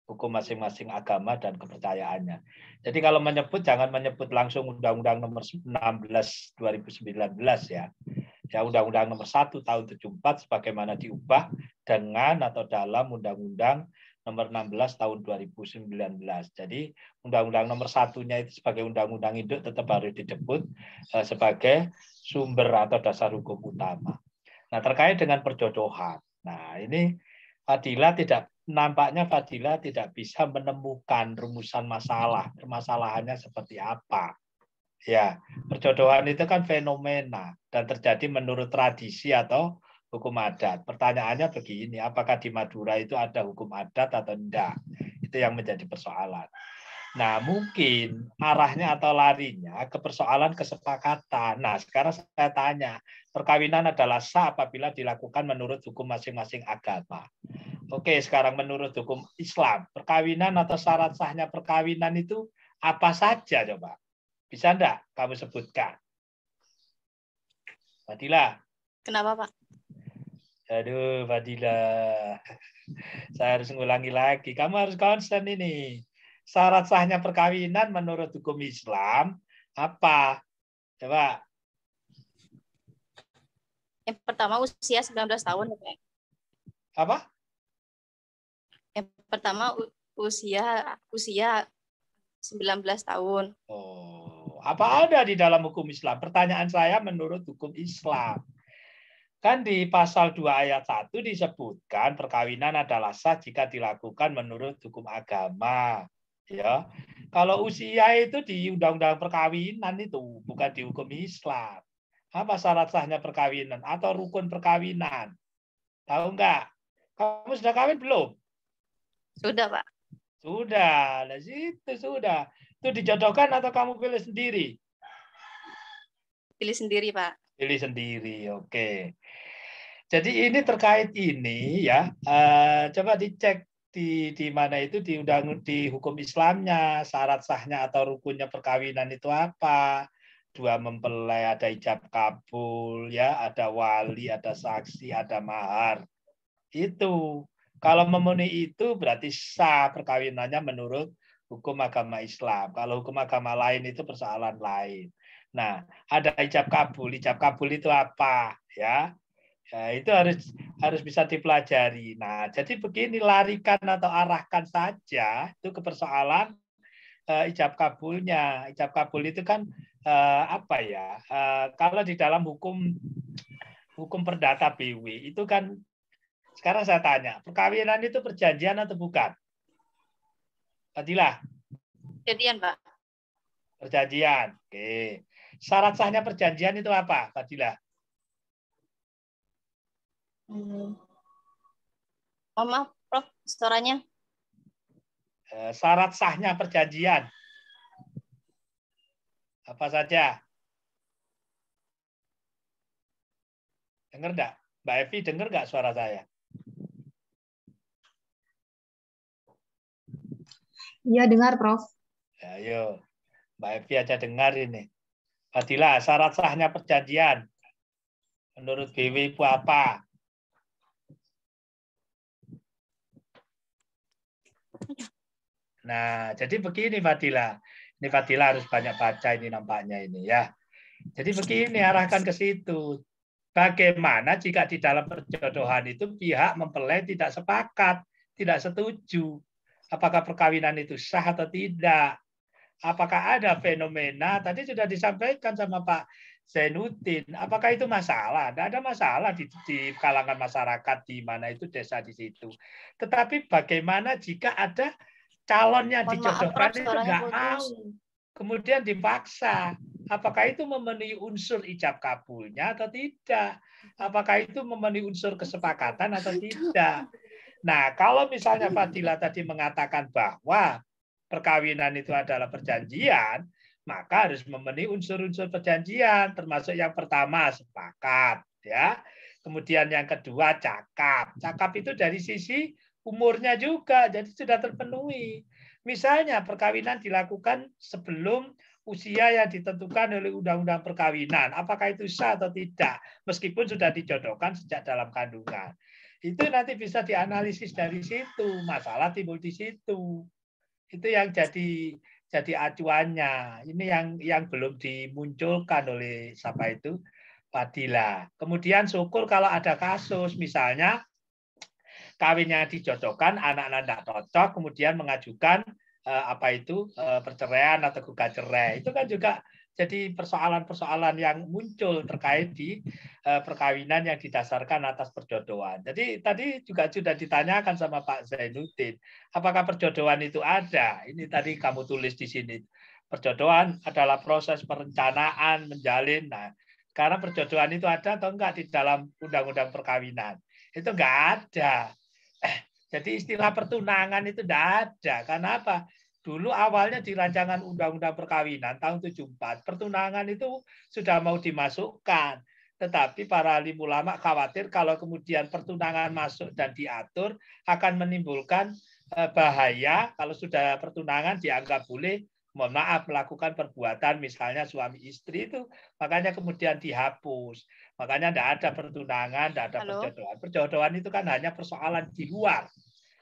Speaker 1: hukum masing-masing agama dan kepercayaannya. Jadi kalau menyebut, jangan menyebut langsung Undang-Undang nomor 16 2019 ya. Ya, Undang-Undang nomor 1 tahun 74 sebagaimana diubah dengan atau dalam Undang-Undang nomor 16 tahun 2019. Jadi Undang-Undang nomor 1-nya itu sebagai undang-undang induk tetap harus disebut sebagai sumber atau dasar hukum utama. Nah, terkait dengan perjodohan. Nah, ini nampaknya Fadila tidak bisa menemukan rumusan masalah. Permasalahannya seperti apa? Ya, perjodohan itu kan fenomena dan terjadi menurut tradisi atau hukum adat. Pertanyaannya begini, apakah di Madura itu ada hukum adat atau tidak? Itu yang menjadi persoalan. Nah, mungkin arahnya atau larinya ke persoalan kesepakatan. Nah, sekarang saya tanya, perkawinan adalah sah apabila dilakukan menurut hukum masing-masing agama. Oke, sekarang menurut hukum Islam, perkawinan atau syarat sahnya perkawinan itu apa saja coba? Bisa enggak kamu sebutkan? Fadila.
Speaker 3: Kenapa, Pak?
Speaker 1: Aduh, Fadila. Saya harus ngulangi lagi. Kamu harus konsen ini. Syarat sahnya perkawinan menurut hukum Islam apa? Coba.
Speaker 3: Yang pertama usia 19 tahun, Pak.
Speaker 1: Apa?
Speaker 3: Yang pertama usia 19 tahun.
Speaker 1: Oh, apa ada di dalam hukum Islam? Pertanyaan saya menurut hukum Islam. Kan di pasal 2 ayat 1 disebutkan perkawinan adalah sah jika dilakukan menurut hukum agama. Ya, kalau usia itu di undang-undang perkawinan itu, bukan di hukum Islam. Apa syarat sahnya perkawinan atau rukun perkawinan? Tahu enggak? Kamu sudah kawin belum?
Speaker 3: Sudah, Pak.
Speaker 1: Sudah, lah situ sudah. Itu dijodohkan atau kamu pilih sendiri?
Speaker 3: Pilih sendiri, Pak.
Speaker 1: Pilih sendiri, oke. Jadi ini terkait ini ya, coba dicek di mana itu di hukum Islamnya, syarat sahnya atau rukunnya perkawinan itu apa? 2 mempelai, ada ijab kabul, ya, ada wali, ada saksi, ada mahar. Itu. Kalau memenuhi itu berarti sah perkawinannya menurut hukum agama Islam. Kalau hukum agama lain itu persoalan lain. Nah, ada ijab kabul. Ijab kabul itu apa? Ya, itu harus bisa dipelajari. Nah, jadi begini, larikan atau arahkan saja itu ke persoalan ijab kabulnya. Ijab kabul itu kan apa ya? Kalau di dalam hukum perdata BW itu kan, sekarang saya tanya, perkawinan itu perjanjian atau bukan? Fadilah.
Speaker 3: Perjanjian, Pak.
Speaker 1: Perjanjian. Oke. Syarat sahnya perjanjian itu apa, Fadilah?
Speaker 3: Oh, maaf, Prof, suaranya.
Speaker 1: Syarat sahnya perjanjian apa saja? Dengar enggak? Mbak Evi, dengar enggak suara saya?
Speaker 2: Iya, dengar, Prof.
Speaker 1: Ya, ayo. Mbak Evi aja dengar ini. Fadilah, syarat sahnya perjanjian menurut BW itu apa? Nah, jadi begini Fadila. Ini Fadila harus banyak baca ini nampaknya ini ya. Jadi begini, arahkan ke situ. Bagaimana jika di dalam perjodohan itu pihak mempelai tidak sepakat, tidak setuju? Apakah perkawinan itu sah atau tidak? Apakah ada fenomena, tadi sudah disampaikan sama Pak Zainuddin, apakah itu masalah? Tidak ada masalah di kalangan masyarakat di mana itu desa di situ. Tetapi bagaimana jika ada calonnya dijodohkan itu nggak mau, kemudian dipaksa? Apakah itu memenuhi unsur ijab kabulnya atau tidak? Apakah itu memenuhi unsur kesepakatan atau tidak? Nah, kalau misalnya Fadila tadi mengatakan bahwa perkawinan itu adalah perjanjian, maka harus memenuhi unsur-unsur perjanjian, termasuk yang pertama sepakat, ya. Kemudian yang kedua cakap. Cakap itu dari sisi umurnya juga, jadi sudah terpenuhi. Misalnya perkawinan dilakukan sebelum usia yang ditentukan oleh Undang-Undang Perkawinan, apakah itu sah atau tidak, meskipun sudah dijodohkan sejak dalam kandungan. Itu nanti bisa dianalisis dari situ, masalah timbul di situ. Itu yang jadi acuannya. Ini yang belum dimunculkan oleh siapa itu Fadila. Kemudian syukur kalau ada kasus, misalnya kawinnya dijodohkan, anak-anak tidak cocok, kemudian mengajukan perceraian atau gugat cerai. Itu kan juga jadi persoalan-persoalan yang muncul terkait di perkawinan yang didasarkan atas perjodohan. Jadi tadi juga sudah ditanyakan sama Pak Zainuddin, apakah perjodohan itu ada? Ini tadi kamu tulis di sini. Perjodohan adalah proses perencanaan, menjalin. Nah, sekarang perjodohan itu ada atau enggak di dalam Undang-Undang Perkawinan? Itu enggak ada. Jadi istilah pertunangan itu tidak ada. Karena apa? Dulu awalnya di rancangan Undang-Undang Perkawinan tahun 74, pertunangan itu sudah mau dimasukkan. Tetapi para alim ulama khawatir kalau kemudian pertunangan masuk dan diatur akan menimbulkan bahaya kalau sudah pertunangan dianggap boleh, mohon maaf, melakukan perbuatan misalnya suami istri itu, makanya kemudian dihapus. Makanya tidak ada pertunangan, tidak ada perjodohan. Perjodohan itu kan hanya persoalan di luar,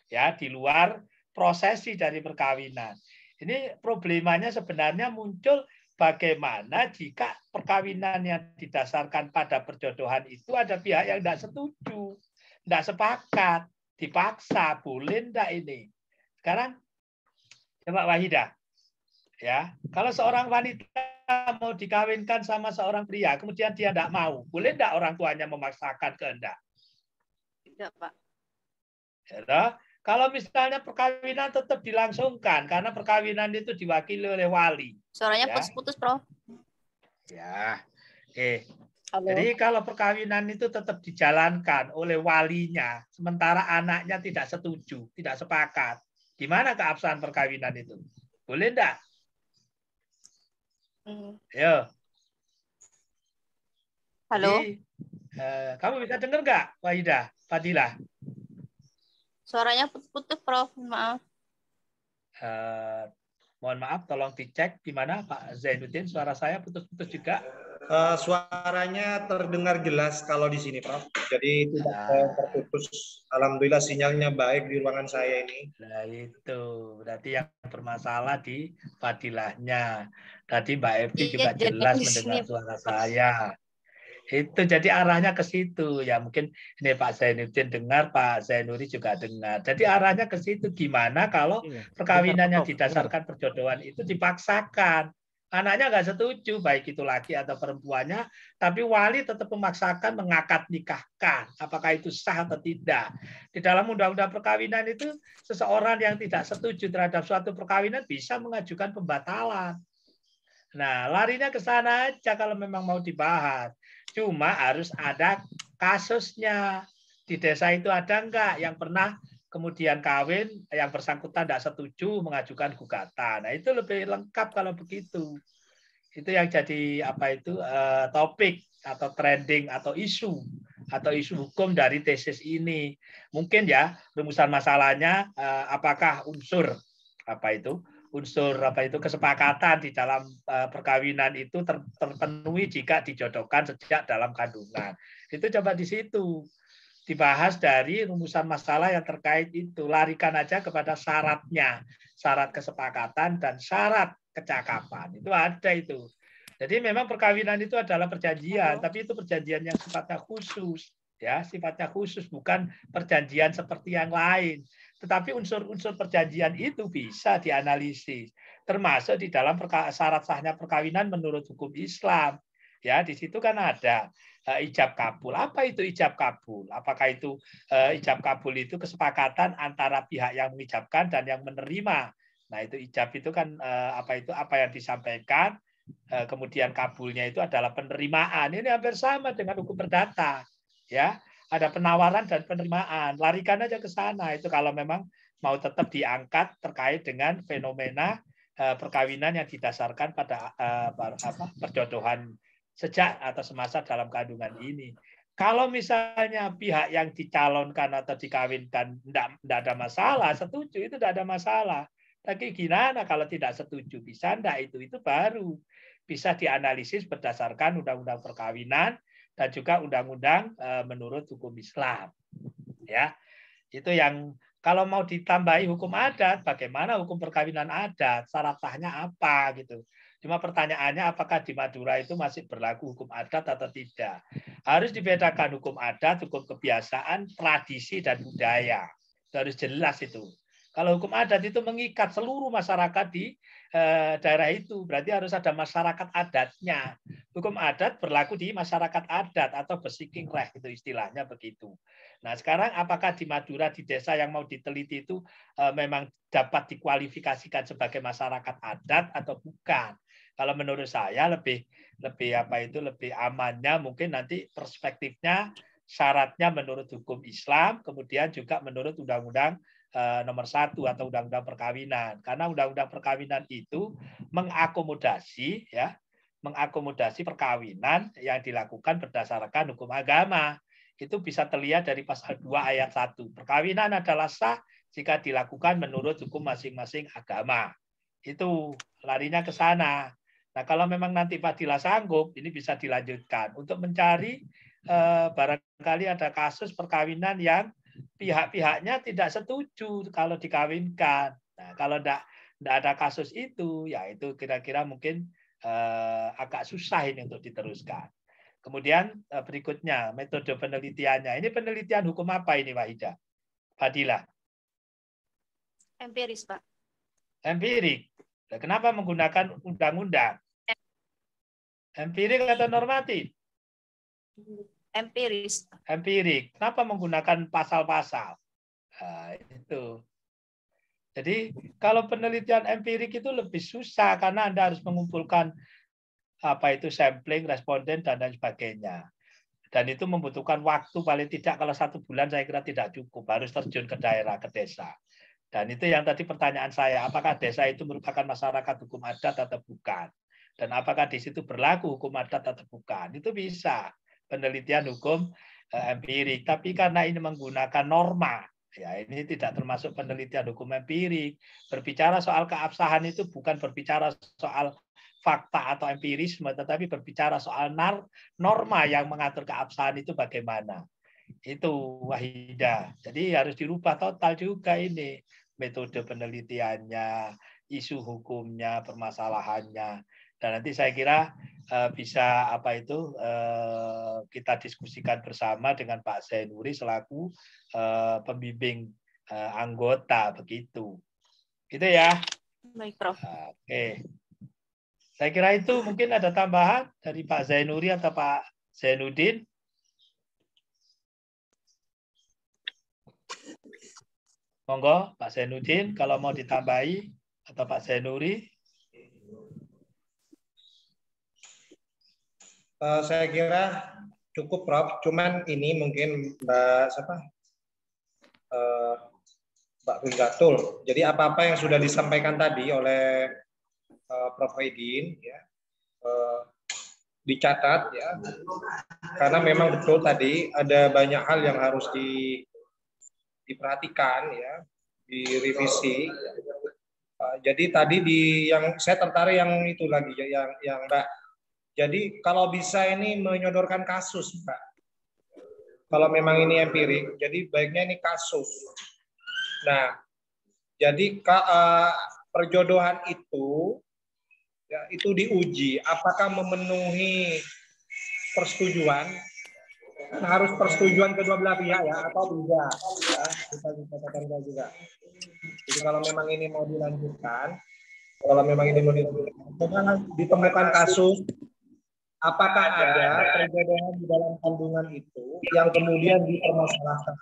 Speaker 1: ya, di luar prosesi dari perkawinan. Ini problemanya sebenarnya muncul bagaimana jika perkawinan yang didasarkan pada perjodohan itu ada pihak yang tidak setuju, tidak sepakat, dipaksa, boleh tidak ini? Sekarang coba Wahidah. Ya, kalau seorang wanita mau dikawinkan sama seorang pria, kemudian dia tidak mau, boleh tidak orang tuanya memaksakan kehendak?
Speaker 3: Tidak, Pak.
Speaker 1: Ya, kalau misalnya perkawinan tetap dilangsungkan, karena perkawinan itu diwakili oleh wali.
Speaker 3: Suaranya
Speaker 1: ya.
Speaker 3: putus-putus, Prof.
Speaker 1: Ya, oke.
Speaker 3: Halo.
Speaker 1: Jadi kalau perkawinan itu tetap dijalankan oleh walinya, sementara anaknya tidak setuju, tidak sepakat, gimana keabsahan perkawinan itu? Boleh enggak? Yo.
Speaker 3: Halo.
Speaker 1: Jadi, kamu bisa dengar nggak, Wahidah, Fadilah?
Speaker 3: Suaranya putus-putus, Prof. Maaf.
Speaker 1: Mohon maaf, tolong dicek di mana Pak Zainuddin, suara saya putus-putus juga.
Speaker 4: Suaranya terdengar jelas kalau di sini, Prof. Jadi tidak terputus. Alhamdulillah sinyalnya baik di ruangan saya ini.
Speaker 1: Nah itu, berarti yang bermasalah di Fadilahnya. Tadi Mbak Evi juga jelas mendengar suara saya. Itu jadi arahnya ke situ. Ya mungkin ini Pak Zainuddin dengar, Pak Zainuri juga dengar. Jadi arahnya ke situ. Gimana kalau perkawinan yang didasarkan perjodohan itu dipaksakan? Anaknya nggak setuju, baik itu laki atau perempuannya, tapi wali tetap memaksakan mengakad nikahkan. Apakah itu sah atau tidak? Di dalam Undang-Undang Perkawinan itu, seseorang yang tidak setuju terhadap suatu perkawinan bisa mengajukan pembatalan. Nah, larinya ke sana aja kalau memang mau dibahas. Cuma harus ada kasusnya. Di desa itu ada enggak yang pernah kemudian kawin, yang bersangkutan tidak setuju mengajukan gugatan. Nah, itu lebih lengkap kalau begitu. Itu yang jadi topik atau trending atau isu hukum dari tesis ini. Mungkin ya rumusan masalahnya apakah unsur kesepakatan di dalam perkawinan itu terpenuhi jika dijodohkan sejak dalam kandungan. Itu coba di situ dibahas dari rumusan masalah yang terkait itu. Larikan aja kepada syaratnya, syarat kesepakatan dan syarat kecakapan. Itu ada itu. Jadi memang perkawinan itu adalah perjanjian, tapi itu perjanjian yang sifatnya khusus, ya, sifatnya khusus, bukan perjanjian seperti yang lain. Tetapi unsur-unsur perjanjian itu bisa dianalisis, termasuk di dalam syarat sahnya perkawinan menurut hukum Islam. Ya, di situ kan ada ijab kabul. Apa itu ijab kabul? Apakah itu ijab kabul itu kesepakatan antara pihak yang mengijabkan dan yang menerima? Nah, itu ijab itu kan apa yang disampaikan, kemudian kabulnya itu adalah penerimaan. Ini hampir sama dengan hukum perdata. Ya, ada penawaran dan penerimaan. Larikan aja ke sana. Itu kalau memang mau tetap diangkat terkait dengan fenomena perkawinan yang didasarkan pada perjodohan sejak atau semasa dalam kandungan ini. Kalau misalnya pihak yang dicalonkan atau dikawinkan tidak ada masalah, setuju itu tidak ada masalah. Tapi gimana kalau tidak setuju? Bisa enggak itu baru bisa dianalisis berdasarkan undang-undang perkawinan dan juga undang-undang menurut hukum Islam. Ya. Itu yang kalau mau ditambahi hukum adat, bagaimana hukum perkawinan adat? Syarat sahnya apa gitu. Cuma pertanyaannya apakah di Madura itu masih berlaku hukum adat atau tidak? Harus dibedakan hukum adat, hukum kebiasaan, tradisi, dan budaya. Itu harus jelas itu. Kalau hukum adat itu mengikat seluruh masyarakat di daerah itu, berarti harus ada masyarakat adatnya. Hukum adat berlaku di masyarakat adat atau besiking reh, itu istilahnya begitu. Nah sekarang apakah di Madura, di desa yang mau diteliti itu memang dapat dikualifikasikan sebagai masyarakat adat atau bukan? Kalau menurut saya lebih amannya mungkin nanti perspektifnya syaratnya menurut hukum Islam, kemudian juga menurut Undang-Undang nomor 1 atau Undang-Undang Perkawinan. Karena Undang-Undang Perkawinan itu mengakomodasi perkawinan yang dilakukan berdasarkan hukum agama. Itu bisa terlihat dari pasal 2 ayat 1. Perkawinan adalah sah jika dilakukan menurut hukum masing-masing agama. Itu larinya ke sana. Nah, kalau memang nanti Fadilah sanggup, ini bisa dilanjutkan untuk mencari barangkali ada kasus perkawinan yang pihak-pihaknya tidak setuju kalau dikawinkan. Nah, kalau tidak ada kasus itu, ya itu kira-kira mungkin agak susah ini untuk diteruskan. Kemudian berikutnya metode penelitiannya. Ini penelitian hukum apa ini, Wahida? Fadilah.
Speaker 3: Empiris, Pak.
Speaker 1: Empirik. Kenapa menggunakan undang-undang? Empirik atau normatif?
Speaker 3: Empiris.
Speaker 1: Empirik. Kenapa menggunakan pasal-pasal? Nah, itu. Jadi kalau penelitian empirik itu lebih susah karena Anda harus mengumpulkan sampling, responden, dan lain sebagainya. Dan itu membutuhkan waktu paling tidak kalau 1 bulan saya kira tidak cukup. Harus terjun ke daerah, ke desa. Dan itu yang tadi pertanyaan saya, apakah desa itu merupakan masyarakat hukum adat atau bukan? Dan apakah di situ berlaku hukum adat atau bukan? Itu bisa penelitian hukum empirik. Tapi karena ini menggunakan norma, ya ini tidak termasuk penelitian hukum empirik. Berbicara soal keabsahan itu bukan berbicara soal fakta atau empirisme, tetapi berbicara soal norma yang mengatur keabsahan itu bagaimana. Itu Wahida. Jadi harus dirubah total juga ini. Metode penelitiannya, isu hukumnya, permasalahannya. Dan nanti saya kira bisa kita diskusikan bersama dengan Pak Zainuri selaku pembimbing anggota begitu. Itu ya.
Speaker 3: Baik, Prof.
Speaker 1: Oke. Saya kira itu mungkin ada tambahan dari Pak Zainuri atau Pak Zainuddin. Monggo Pak Zainuddin kalau mau ditambahi atau Pak Zainuri.
Speaker 4: Saya kira cukup Prof. Cuman ini mungkin Mbak Gungatul. Jadi apa-apa yang sudah disampaikan tadi oleh Prof. Aidin ya, dicatat ya. Karena memang betul tadi ada banyak hal yang harus diperhatikan ya, direvisi. Jadi tadi yang saya tertarik yang itu lagi yang Mbak. Jadi kalau bisa ini menyodorkan kasus, Mbak. Kalau memang ini empirik, jadi baiknya ini kasus. Nah, jadi perjodohan itu ya, itu diuji apakah memenuhi persetujuan. Harus persetujuan kedua belah pihak ya atau tidak ya, kita katakan juga. Jadi kalau memang ini mau dilanjutkan, ditemukan kasus, apakah ada perjodohan di dalam kandungan itu yang kemudian dipermasalahkan?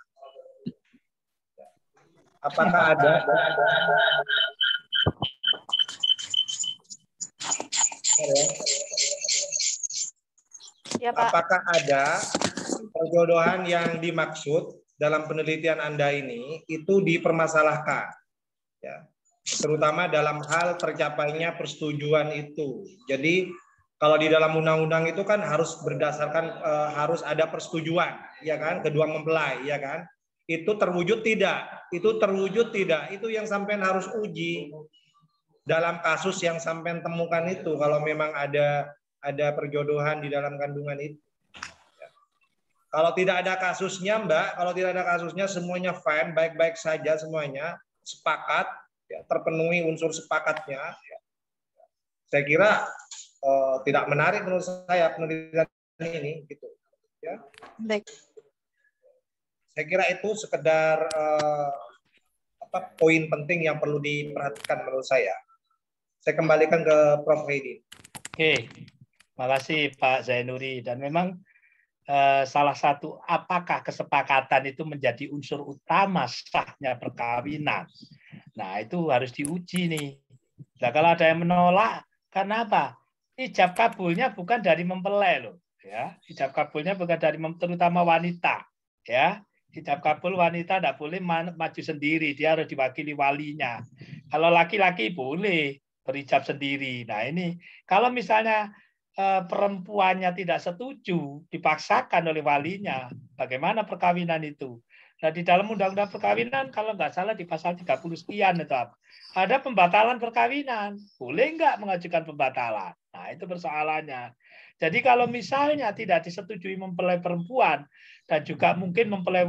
Speaker 4: Apakah ada
Speaker 3: Ya, Pak.
Speaker 4: Apakah ada perjodohan yang dimaksud dalam penelitian Anda ini itu dipermasalahkan? Ya. terutama dalam hal tercapainya persetujuan itu. Jadi kalau di dalam undang-undang itu kan harus berdasarkan harus ada persetujuan, ya kan, kedua mempelai, ya kan. Itu terwujud tidak? Itu terwujud tidak? Itu yang sampean harus uji dalam kasus yang sampean temukan itu. Kalau memang ada perjodohan di dalam kandungan itu. Kalau tidak ada kasusnya, Mbak, kalau tidak ada kasusnya semuanya fine, baik-baik saja semuanya, sepakat, ya, terpenuhi unsur sepakatnya. Ya. Saya kira tidak menarik menurut saya penelitian ini, gitu. Ya.
Speaker 3: Baik.
Speaker 4: Saya kira itu sekedar poin penting yang perlu diperhatikan menurut saya. Saya kembalikan ke Prof. Heidi.
Speaker 1: Oke, makasih Pak Zainuri. Dan memang salah satu apakah kesepakatan itu menjadi unsur utama sahnya perkawinan. Nah, itu harus diuji nih. Nah, kalau ada yang menolak, karena apa? Ijab kabulnya bukan dari mempelai loh, ya. Ijab kabulnya bukan dari terutama wanita, ya. Ijab kabul wanita tidak boleh maju sendiri, dia harus diwakili walinya. Kalau laki-laki boleh berijab sendiri. Nah, ini kalau misalnya perempuannya tidak setuju, dipaksakan oleh walinya, bagaimana perkawinan itu? Nah, di dalam undang-undang perkawinan, kalau nggak salah di pasal 30 sekian itu ada pembatalan perkawinan. Boleh nggak mengajukan pembatalan? Nah, itu persoalannya. Jadi kalau misalnya tidak disetujui mempelai perempuan dan juga mungkin mempelai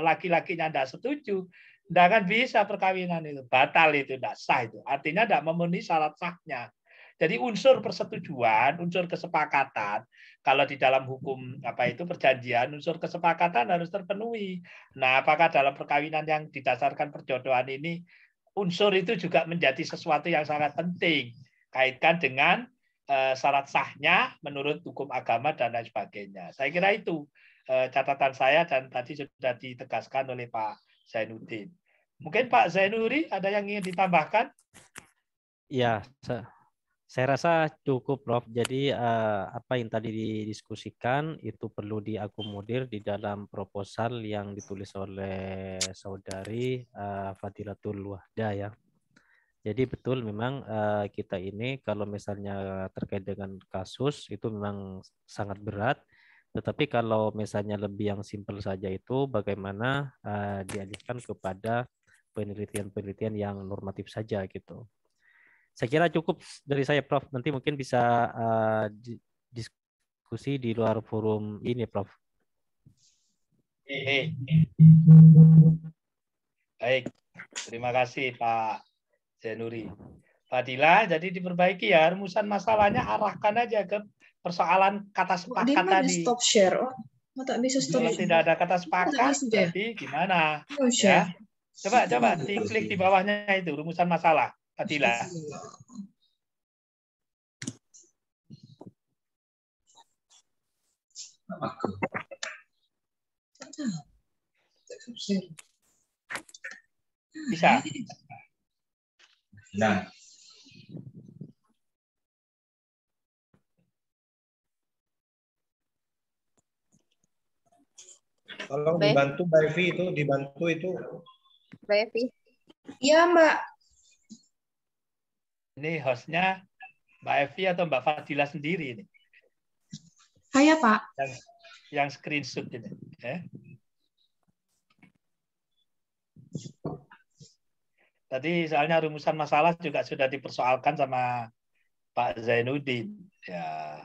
Speaker 1: laki-lakinya tidak setuju, tidak akan bisa perkawinan itu. Batal itu, tidak sah itu. Artinya tidak memenuhi syarat sahnya. Jadi unsur persetujuan, unsur kesepakatan, kalau di dalam hukum perjanjian, unsur kesepakatan harus terpenuhi. Nah, apakah dalam perkawinan yang didasarkan perjodohan ini, unsur itu juga menjadi sesuatu yang sangat penting, kaitkan dengan syarat sahnya menurut hukum agama dan lain sebagainya. Saya kira itu catatan saya dan tadi sudah ditegaskan oleh Pak Zainuddin. Mungkin Pak Zainuri ada yang ingin ditambahkan?
Speaker 6: Ya, saya rasa cukup, Prof. Jadi apa yang tadi didiskusikan itu perlu diakomodir di dalam proposal yang ditulis oleh saudari Fadilatul Wahda ya. Jadi betul memang kita ini kalau misalnya terkait dengan kasus itu memang sangat berat. Tetapi kalau misalnya lebih yang simpel saja itu bagaimana dialihkan kepada penelitian-penelitian yang normatif saja gitu. Saya kira cukup dari saya, Prof. Nanti mungkin bisa diskusi di luar forum ini, Prof.
Speaker 1: Baik, terima kasih Pak Zainuri. Fadila, jadi diperbaiki ya, rumusan masalahnya arahkan aja ke persoalan kata sepakat tadi.
Speaker 2: Stop share. Oh, tak bisa stop.
Speaker 1: Kalau tidak ada kata sepakat, berarti gimana? Ya. Coba diklik di bawahnya itu, rumusan masalah. Fadila. Bisa.
Speaker 5: Nah.
Speaker 4: Tolong dibantu Mbak Evi itu, dibantu itu.
Speaker 3: Mbak Evi.
Speaker 2: Iya, Mbak.
Speaker 1: Ini hostnya Mbak Evi atau Mbak Fadila sendiri ini?
Speaker 2: Saya, Pak.
Speaker 1: Yang screenshot ini. Tadi soalnya rumusan masalah juga sudah dipersoalkan sama Pak Zainuddin. Ya.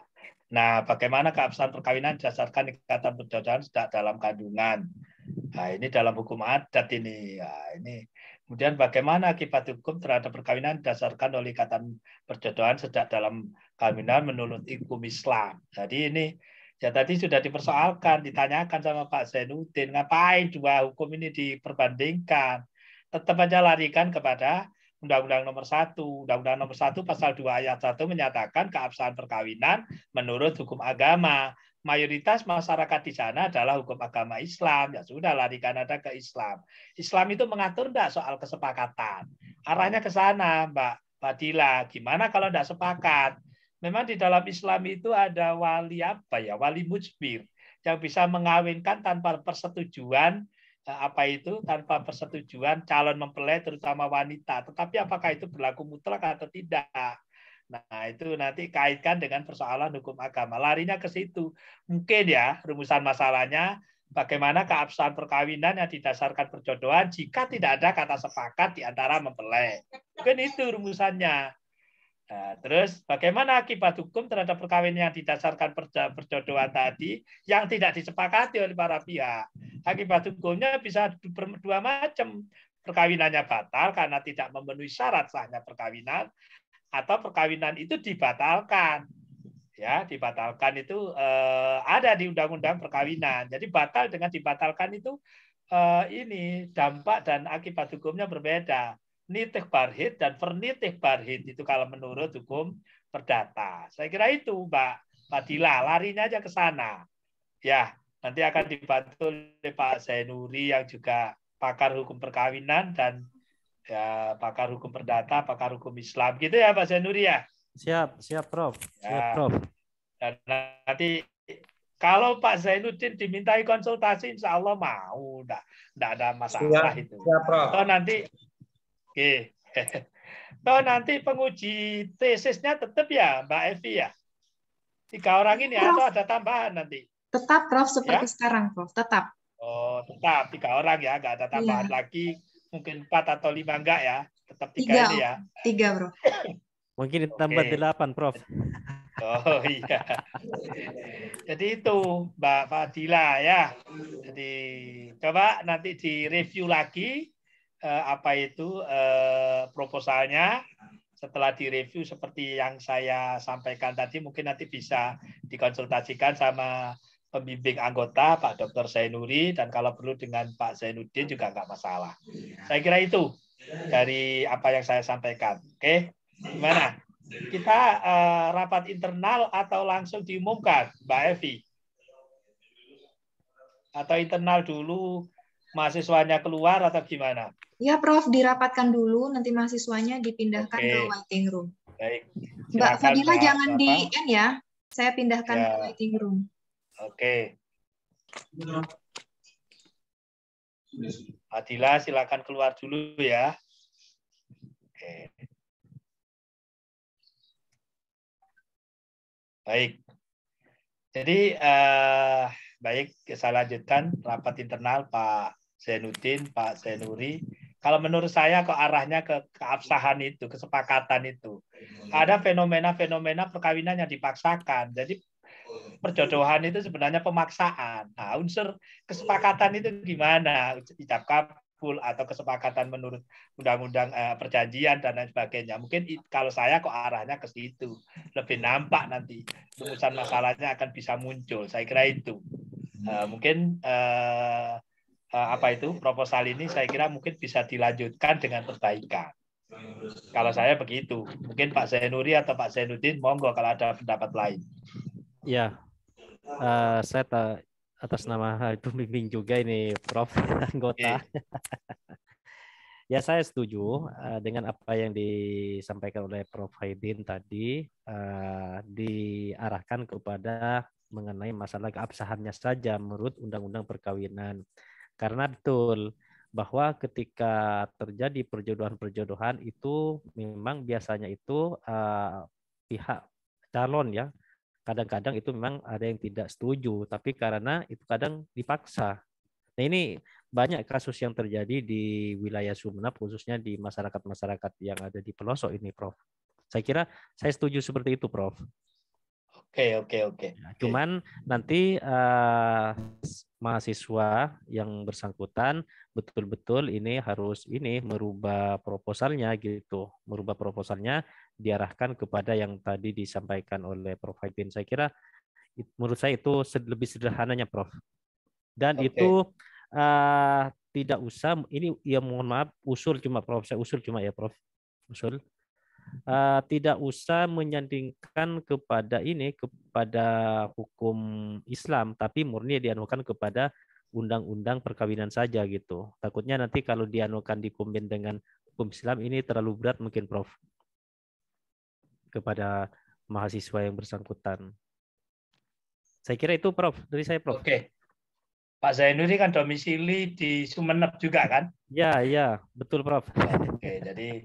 Speaker 1: Nah, bagaimana keabsahan perkawinan berdasarkan ikatan perjodohan sejak dalam kandungan? Nah, ini dalam hukum adat ini. Nah, ini. Kemudian bagaimana akibat hukum terhadap perkawinan berdasarkan oleh ikatan perjodohan sejak dalam kandungan menurut hukum Islam. Jadi ini ya tadi sudah dipersoalkan, ditanyakan sama Pak Zainuddin, ngapain dua hukum ini diperbandingkan? Tetap aja larikan kepada Undang-Undang Nomor 1. Undang-Undang Nomor 1 Pasal 2 Ayat 1 menyatakan keabsahan perkawinan menurut hukum agama. Mayoritas masyarakat di sana adalah hukum agama Islam. Ya sudah, larikan ada ke Islam. Islam itu mengatur enggak soal kesepakatan? Arahnya ke sana, Mbak Fadila. Gimana kalau enggak sepakat? Memang di dalam Islam itu ada wali wali mujbir yang bisa mengawinkan tanpa persetujuan apa itu tanpa persetujuan calon mempelai terutama wanita. Tetapi apakah itu berlaku mutlak atau tidak? Nah, itu nanti kaitkan dengan persoalan hukum agama. Larinya ke situ. Mungkin ya rumusan masalahnya bagaimana keabsahan perkawinan yang didasarkan perjodohan jika tidak ada kata sepakat di antara mempelai. Mungkin itu rumusannya. Nah, terus bagaimana akibat hukum terhadap perkawinan yang didasarkan perjodohan tadi yang tidak disepakati oleh para pihak? Akibat hukumnya bisa dua macam. Perkawinannya batal karena tidak memenuhi syarat sahnya perkawinan, atau perkawinan itu dibatalkan. Ya, dibatalkan itu ada di Undang-Undang Perkawinan. Jadi batal dengan dibatalkan itu ini dampak dan akibat hukumnya berbeda. Nitih barhid dan pernitih barhid itu kalau menurut hukum perdata. Saya kira itu Mbak Fadila, larinya aja ke sana. Ya, nanti akan dibantu oleh Pak Zainuri yang juga pakar hukum perkawinan dan ya pakar hukum perdata, pakar hukum Islam gitu ya Pak Zainuri ya.
Speaker 6: Siap Prof.
Speaker 1: Ya.
Speaker 6: Siap Prof.
Speaker 1: Dan nanti kalau Pak Zainuddin dimintai konsultasi, insya Allah mau, enggak ada masalah itu.
Speaker 4: Siap, Prof.
Speaker 1: Toh nanti, oke. Toh nanti penguji tesisnya tetap ya Mbak Evi ya. 3 orang ini atau ada tambahan nanti?
Speaker 2: Tetap Prof seperti
Speaker 1: Ya?
Speaker 2: sekarang Prof, tetap.
Speaker 1: Oh tetap 3 orang ya, nggak ada tambahan
Speaker 2: Iya.
Speaker 1: lagi. Mungkin 4 atau 5 enggak ya? Tetap 3
Speaker 2: 3,
Speaker 1: ini ya.
Speaker 2: 3 Prof.
Speaker 6: Mungkin ditambah
Speaker 1: Oke.
Speaker 6: 8 Prof.
Speaker 1: Oh iya. Jadi itu Mbak Fadila ya. Jadi coba nanti direview lagi apa itu proposalnya. Setelah direview seperti yang saya sampaikan tadi, mungkin nanti bisa dikonsultasikan sama pembimbing anggota Pak Dr. Zainuri, dan kalau perlu dengan Pak Zainuddin juga nggak masalah. Saya kira itu dari apa yang saya sampaikan. Oke, gimana? Kita rapat internal atau langsung diumumkan, Mbak Evi? Atau internal dulu, mahasiswanya keluar atau gimana?
Speaker 2: Ya Prof, dirapatkan dulu, nanti mahasiswanya dipindahkan
Speaker 1: Oke.
Speaker 2: ke waiting room.
Speaker 1: Baik.
Speaker 2: Mbak
Speaker 1: Silakan,
Speaker 2: Fadila
Speaker 1: Mbak,
Speaker 2: jangan di
Speaker 1: Bapak.
Speaker 2: end ya, saya pindahkan
Speaker 1: Ya.
Speaker 2: ke waiting room.
Speaker 1: Oke. Adila, silakan keluar dulu ya. Oke. Baik. Jadi baik, saya lanjutkan rapat internal Pak Zainuddin, Pak Zainuri. Kalau menurut saya kok arahnya ke keabsahan itu, kesepakatan itu. Ada fenomena-fenomena perkawinan yang dipaksakan. Jadi perjodohan itu sebenarnya pemaksaan. Nah, unsur kesepakatan itu gimana? Ijab kabul atau kesepakatan menurut undang-undang perjanjian dan lain sebagainya. Mungkin kalau saya kok arahnya ke situ. Lebih nampak nanti rumusan masalahnya akan bisa muncul. Saya kira itu. Mungkin apa itu proposal ini saya kira mungkin bisa dilanjutkan dengan perbaikan. Kalau saya begitu. Mungkin Pak Zainuri atau Pak Zainuddin monggo kalau ada pendapat lain.
Speaker 6: Ya, saya atas nama pembimbing juga ini Prof anggota. Ya, saya setuju dengan apa yang disampaikan oleh Prof Haidin tadi, diarahkan kepada mengenai masalah keabsahannya saja menurut Undang-Undang Perkawinan. Karena betul bahwa ketika terjadi perjodohan-perjodohan itu memang biasanya itu pihak calon ya, kadang-kadang itu memang ada yang tidak setuju, tapi karena itu kadang dipaksa. Nah, ini banyak kasus yang terjadi di wilayah Sumeneb, khususnya di masyarakat-masyarakat yang ada di pelosok ini, Prof. Saya kira saya setuju seperti itu, Prof.
Speaker 1: Oke.
Speaker 6: Cuman nanti mahasiswa yang bersangkutan betul-betul ini harus merubah proposalnya gitu, merubah proposalnya diarahkan kepada yang tadi disampaikan oleh Prof Haidin. Saya kira menurut saya itu lebih sederhananya, Prof. Dan itu tidak usah ini ya, mohon maaf, usul cuma Prof, saya usul cuma ya Prof, usul. Tidak usah menyandingkan kepada hukum Islam, tapi murni dianukan kepada undang-undang perkawinan saja gitu. Takutnya nanti kalau dianukan dikombin dengan hukum Islam ini terlalu berat mungkin Prof kepada mahasiswa yang bersangkutan. Saya kira itu Prof dari saya Prof.
Speaker 1: Oke. Pak Zainuri kan domisili di Sumeneb juga kan?
Speaker 6: Ya, ya, betul Prof.
Speaker 1: Oke, jadi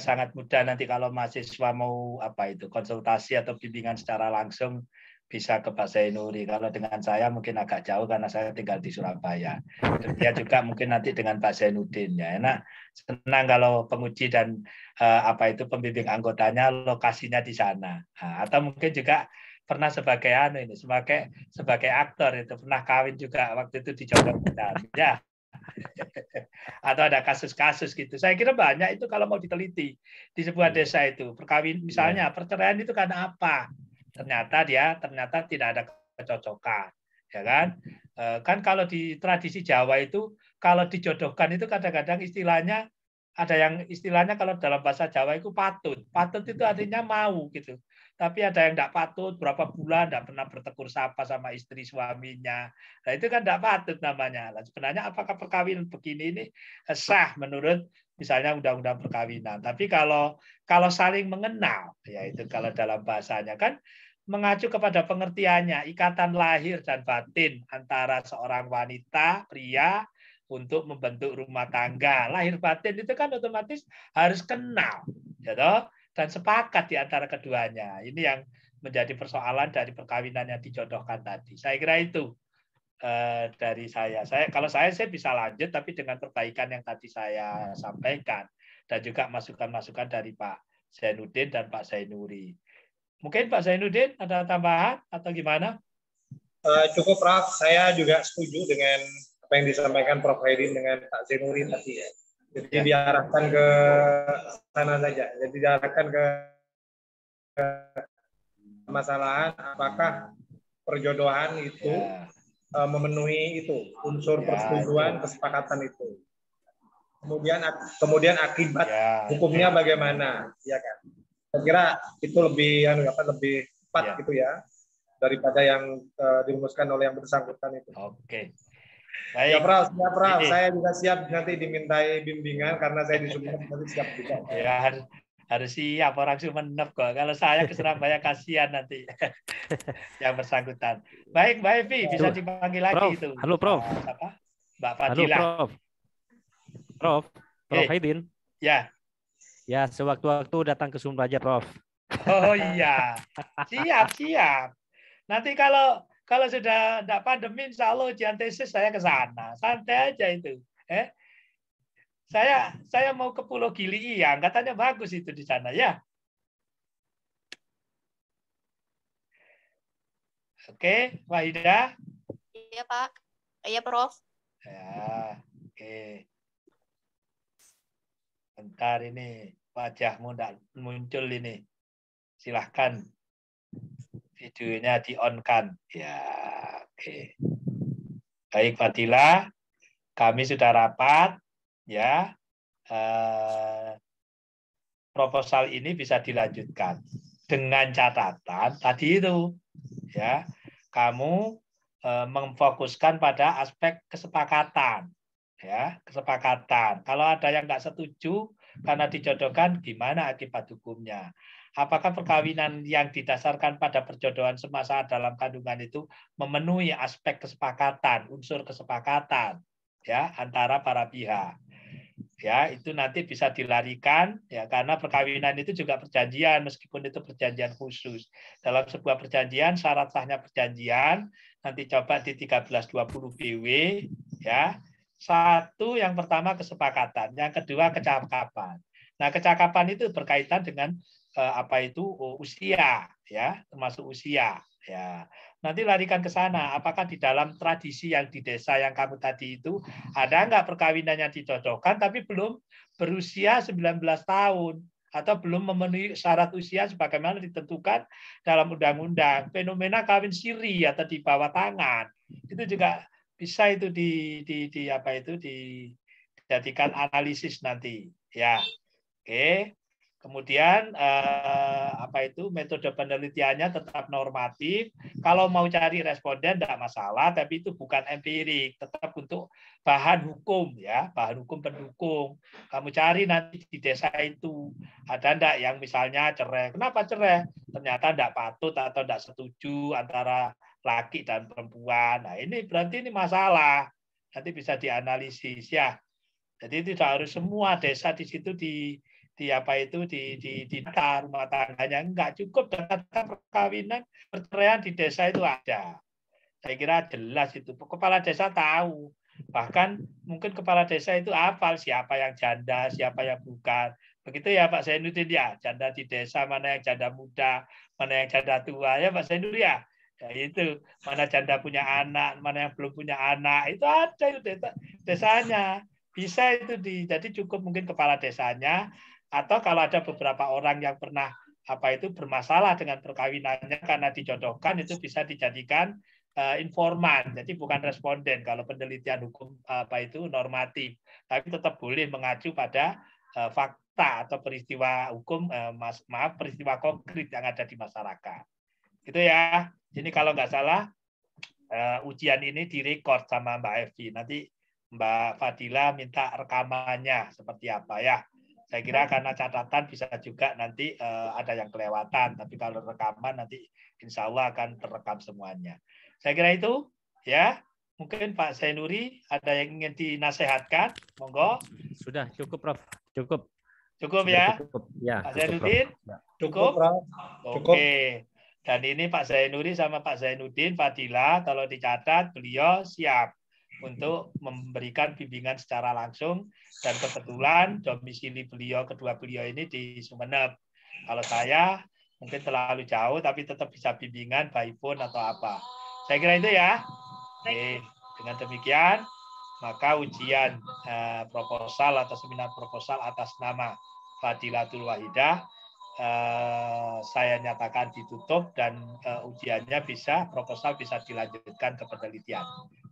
Speaker 1: sangat mudah nanti kalau mahasiswa mau apa itu konsultasi atau bimbingan secara langsung bisa ke Pak Zainuri. Kalau dengan saya mungkin agak jauh karena saya tinggal di Surabaya. Dia juga mungkin nanti dengan Pak Zainuddin ya. Enak, senang kalau penguji dan apa itu pembimbing anggotanya lokasinya di sana. Nah, atau mungkin juga pernah sebagai sebagai aktor itu pernah kawin juga waktu itu di Jodohkan. Ya. Atau ada kasus-kasus gitu. Saya kira banyak itu kalau mau diteliti di sebuah desa itu. Perkawin misalnya perceraian itu karena apa? Ternyata tidak ada kecocokan. Ya kan? Kan kalau di tradisi Jawa itu kalau dijodohkan itu kadang-kadang istilahnya ada yang istilahnya kalau dalam bahasa Jawa itu patut. Patut itu artinya mau gitu. Tapi ada yang tidak patut, berapa bulan tidak pernah bertegur sapa sama istri suaminya. Nah itu kan tidak patut namanya. Nah, sebenarnya apakah perkawinan begini ini sah menurut misalnya undang-undang perkawinan. Tapi kalau saling mengenal, ya itu kalau dalam bahasanya kan mengacu kepada pengertiannya, ikatan lahir dan batin antara seorang wanita, pria, untuk membentuk rumah tangga. Lahir batin itu kan otomatis harus kenal, ya toh? Dan sepakat di antara keduanya. Ini yang menjadi persoalan dari perkawinan yang dijodohkan tadi. Saya kira itu dari saya. Kalau saya bisa lanjut, tapi dengan perbaikan yang tadi saya sampaikan dan juga masukan-masukan dari Pak Zainuddin dan Pak Zainuri. Mungkin Pak Zainuddin ada tambahan atau gimana?
Speaker 4: Cukup Prof. Saya juga setuju dengan apa yang disampaikan Prof. Haidin dengan Pak Zainuri tadi ya. Jadi diarahkan ke sana saja. Jadi diarahkan ke permasalahan apakah perjodohan itu memenuhi itu unsur persetujuan kesepakatan itu. Kemudian akibat hukumnya bagaimana, ya kan? Saya kira itu lebih lebih tepat gitu ya daripada yang dirumuskan oleh yang bersangkutan itu.
Speaker 1: Oke.
Speaker 4: Baik. Ya Prof, saya juga siap nanti dimintai bimbingan karena saya di Sumeneb nanti siap juga.
Speaker 1: Ya, harus siap orang Sumeneb kok. Kalau saya ke Surabaya kasihan nanti yang bersangkutan. Baik, Mbak Evi bisa dipanggil lagi
Speaker 6: Prof.
Speaker 1: itu.
Speaker 6: Halo Prof.
Speaker 1: Mbak Fadila.
Speaker 6: Halo Prof. Prof Haidin.
Speaker 1: Ya.
Speaker 6: Ya, sewaktu-waktu datang ke Sumber aja Prof.
Speaker 1: Oh iya, siap. Nanti kalau sudah tidak pandemi, insya Allah ujian tesis saya ke sana. Santai aja itu. Saya mau ke Pulau Gili Iyang, katanya bagus itu di sana ya. Oke, Wahida.
Speaker 3: Iya Pak. Iya Prof.
Speaker 1: Ya, oke. Bentar ini wajahmu tidak muncul ini. Silahkan videonya di-on-kan. Ya, oke. Baik Fadila, kami sudah rapat ya. Proposal ini bisa dilanjutkan dengan catatan tadi itu ya. Kamu memfokuskan pada aspek kesepakatan ya, kesepakatan. Kalau ada yang nggak setuju karena dijodohkan, gimana akibat hukumnya? Apakah perkawinan yang didasarkan pada perjodohan semasa dalam kandungan itu memenuhi aspek kesepakatan, unsur kesepakatan ya antara para pihak? Ya, itu nanti bisa dilarikan ya karena perkawinan itu juga perjanjian meskipun itu perjanjian khusus. Dalam sebuah perjanjian syarat sahnya perjanjian nanti coba di 1320 BW ya. Satu yang pertama kesepakatan, yang kedua kecakapan. Nah, kecakapan itu berkaitan dengan usia ya, termasuk usia ya. Nanti larikan ke sana, apakah di dalam tradisi yang di desa yang kamu tadi itu ada nggak perkawinan yang dijodohkan tapi belum berusia 19 tahun atau belum memenuhi syarat usia sebagaimana ditentukan dalam undang-undang. Fenomena kawin siri atau di bawah tangan itu juga bisa itu dijadikan analisis nanti ya. Oke. Kemudian metode penelitiannya tetap normatif. Kalau mau cari responden tidak masalah, tapi itu bukan empirik, tetap untuk bahan hukum ya, bahan hukum pendukung. Kamu cari nanti di desa itu ada enggak yang misalnya cerai. Kenapa cerai? Ternyata tidak patut atau tidak setuju antara laki dan perempuan. Nah, ini berarti ini masalah. Nanti bisa dianalisis ya. Jadi tidak harus semua desa di situ di data rumah tangganya, enggak cukup data perkawinan perceraian di desa itu ada. Saya kira jelas itu. Kepala desa tahu. Bahkan mungkin kepala desa itu hafal siapa yang janda, siapa yang bukan. Begitu ya Pak Zainuddin ya. Janda di desa, mana yang janda muda, mana yang janda tua ya Pak Zainuddin ya. Ya itu, mana janda punya anak, mana yang belum punya anak. Itu ada itu desanya. Bisa itu jadi cukup mungkin kepala desanya, atau kalau ada beberapa orang yang pernah bermasalah dengan perkawinannya karena dijodohkan, itu bisa dijadikan informan, jadi bukan responden kalau penelitian hukum normatif, tapi tetap boleh mengacu pada fakta atau peristiwa hukum, peristiwa konkret yang ada di masyarakat. Gitu ya. Ini kalau nggak salah ujian ini direkod sama Mbak Evi. Nanti Mbak Fadila minta rekamannya seperti apa ya. Saya kira karena catatan bisa juga nanti ada yang kelewatan, tapi kalau rekaman nanti insya Allah akan terekam semuanya. Saya kira itu ya. Mungkin Pak Zainuri ada yang ingin dinasehatkan, monggo.
Speaker 6: Sudah cukup Prof. Cukup.
Speaker 1: Cukup
Speaker 6: Sudah
Speaker 1: ya.
Speaker 6: Cukup. Ya,
Speaker 1: Pak Zainuddin?
Speaker 4: Cukup, Prof. Cukup.
Speaker 1: Oke. Dan ini Pak Zainuri sama Pak Zainuddin, Fadila, kalau dicatat beliau siap untuk memberikan bimbingan secara langsung, dan kebetulan domisili kedua beliau ini di Sumeneb. Kalau saya mungkin terlalu jauh, tapi tetap bisa bimbingan by phone atau apa. Saya kira itu ya. Oke. Dengan demikian, maka ujian proposal atau seminar proposal atas nama Fadilatul Wahidah saya nyatakan ditutup, dan ujiannya proposal bisa dilanjutkan ke penelitian.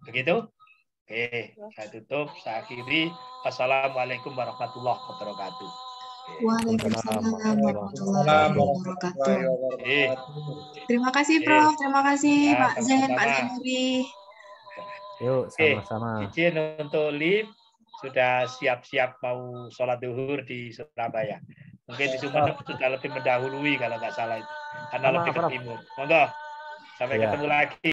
Speaker 1: Begitu? Oke, saya tutup, saya akhiri. Wassalamualaikum warahmatullahi wabarakatuh.
Speaker 2: Waalaikumsalam warahmatullahi wabarakatuh. Terima kasih Prof, terima kasih
Speaker 1: Ya,
Speaker 2: Pak Zain, Pak
Speaker 1: sama-sama.
Speaker 2: Zainuri.
Speaker 6: Yuk, sama-sama.
Speaker 1: Izin untuk live, sudah siap-siap mau sholat zuhur di Surabaya. Mungkin di Sumeneb sudah lebih mendahului kalau nggak salah itu, karena
Speaker 6: Sama,
Speaker 1: lebih ke
Speaker 6: Prof.
Speaker 1: timur. Monggo, sampai
Speaker 6: Ya.
Speaker 1: ketemu lagi.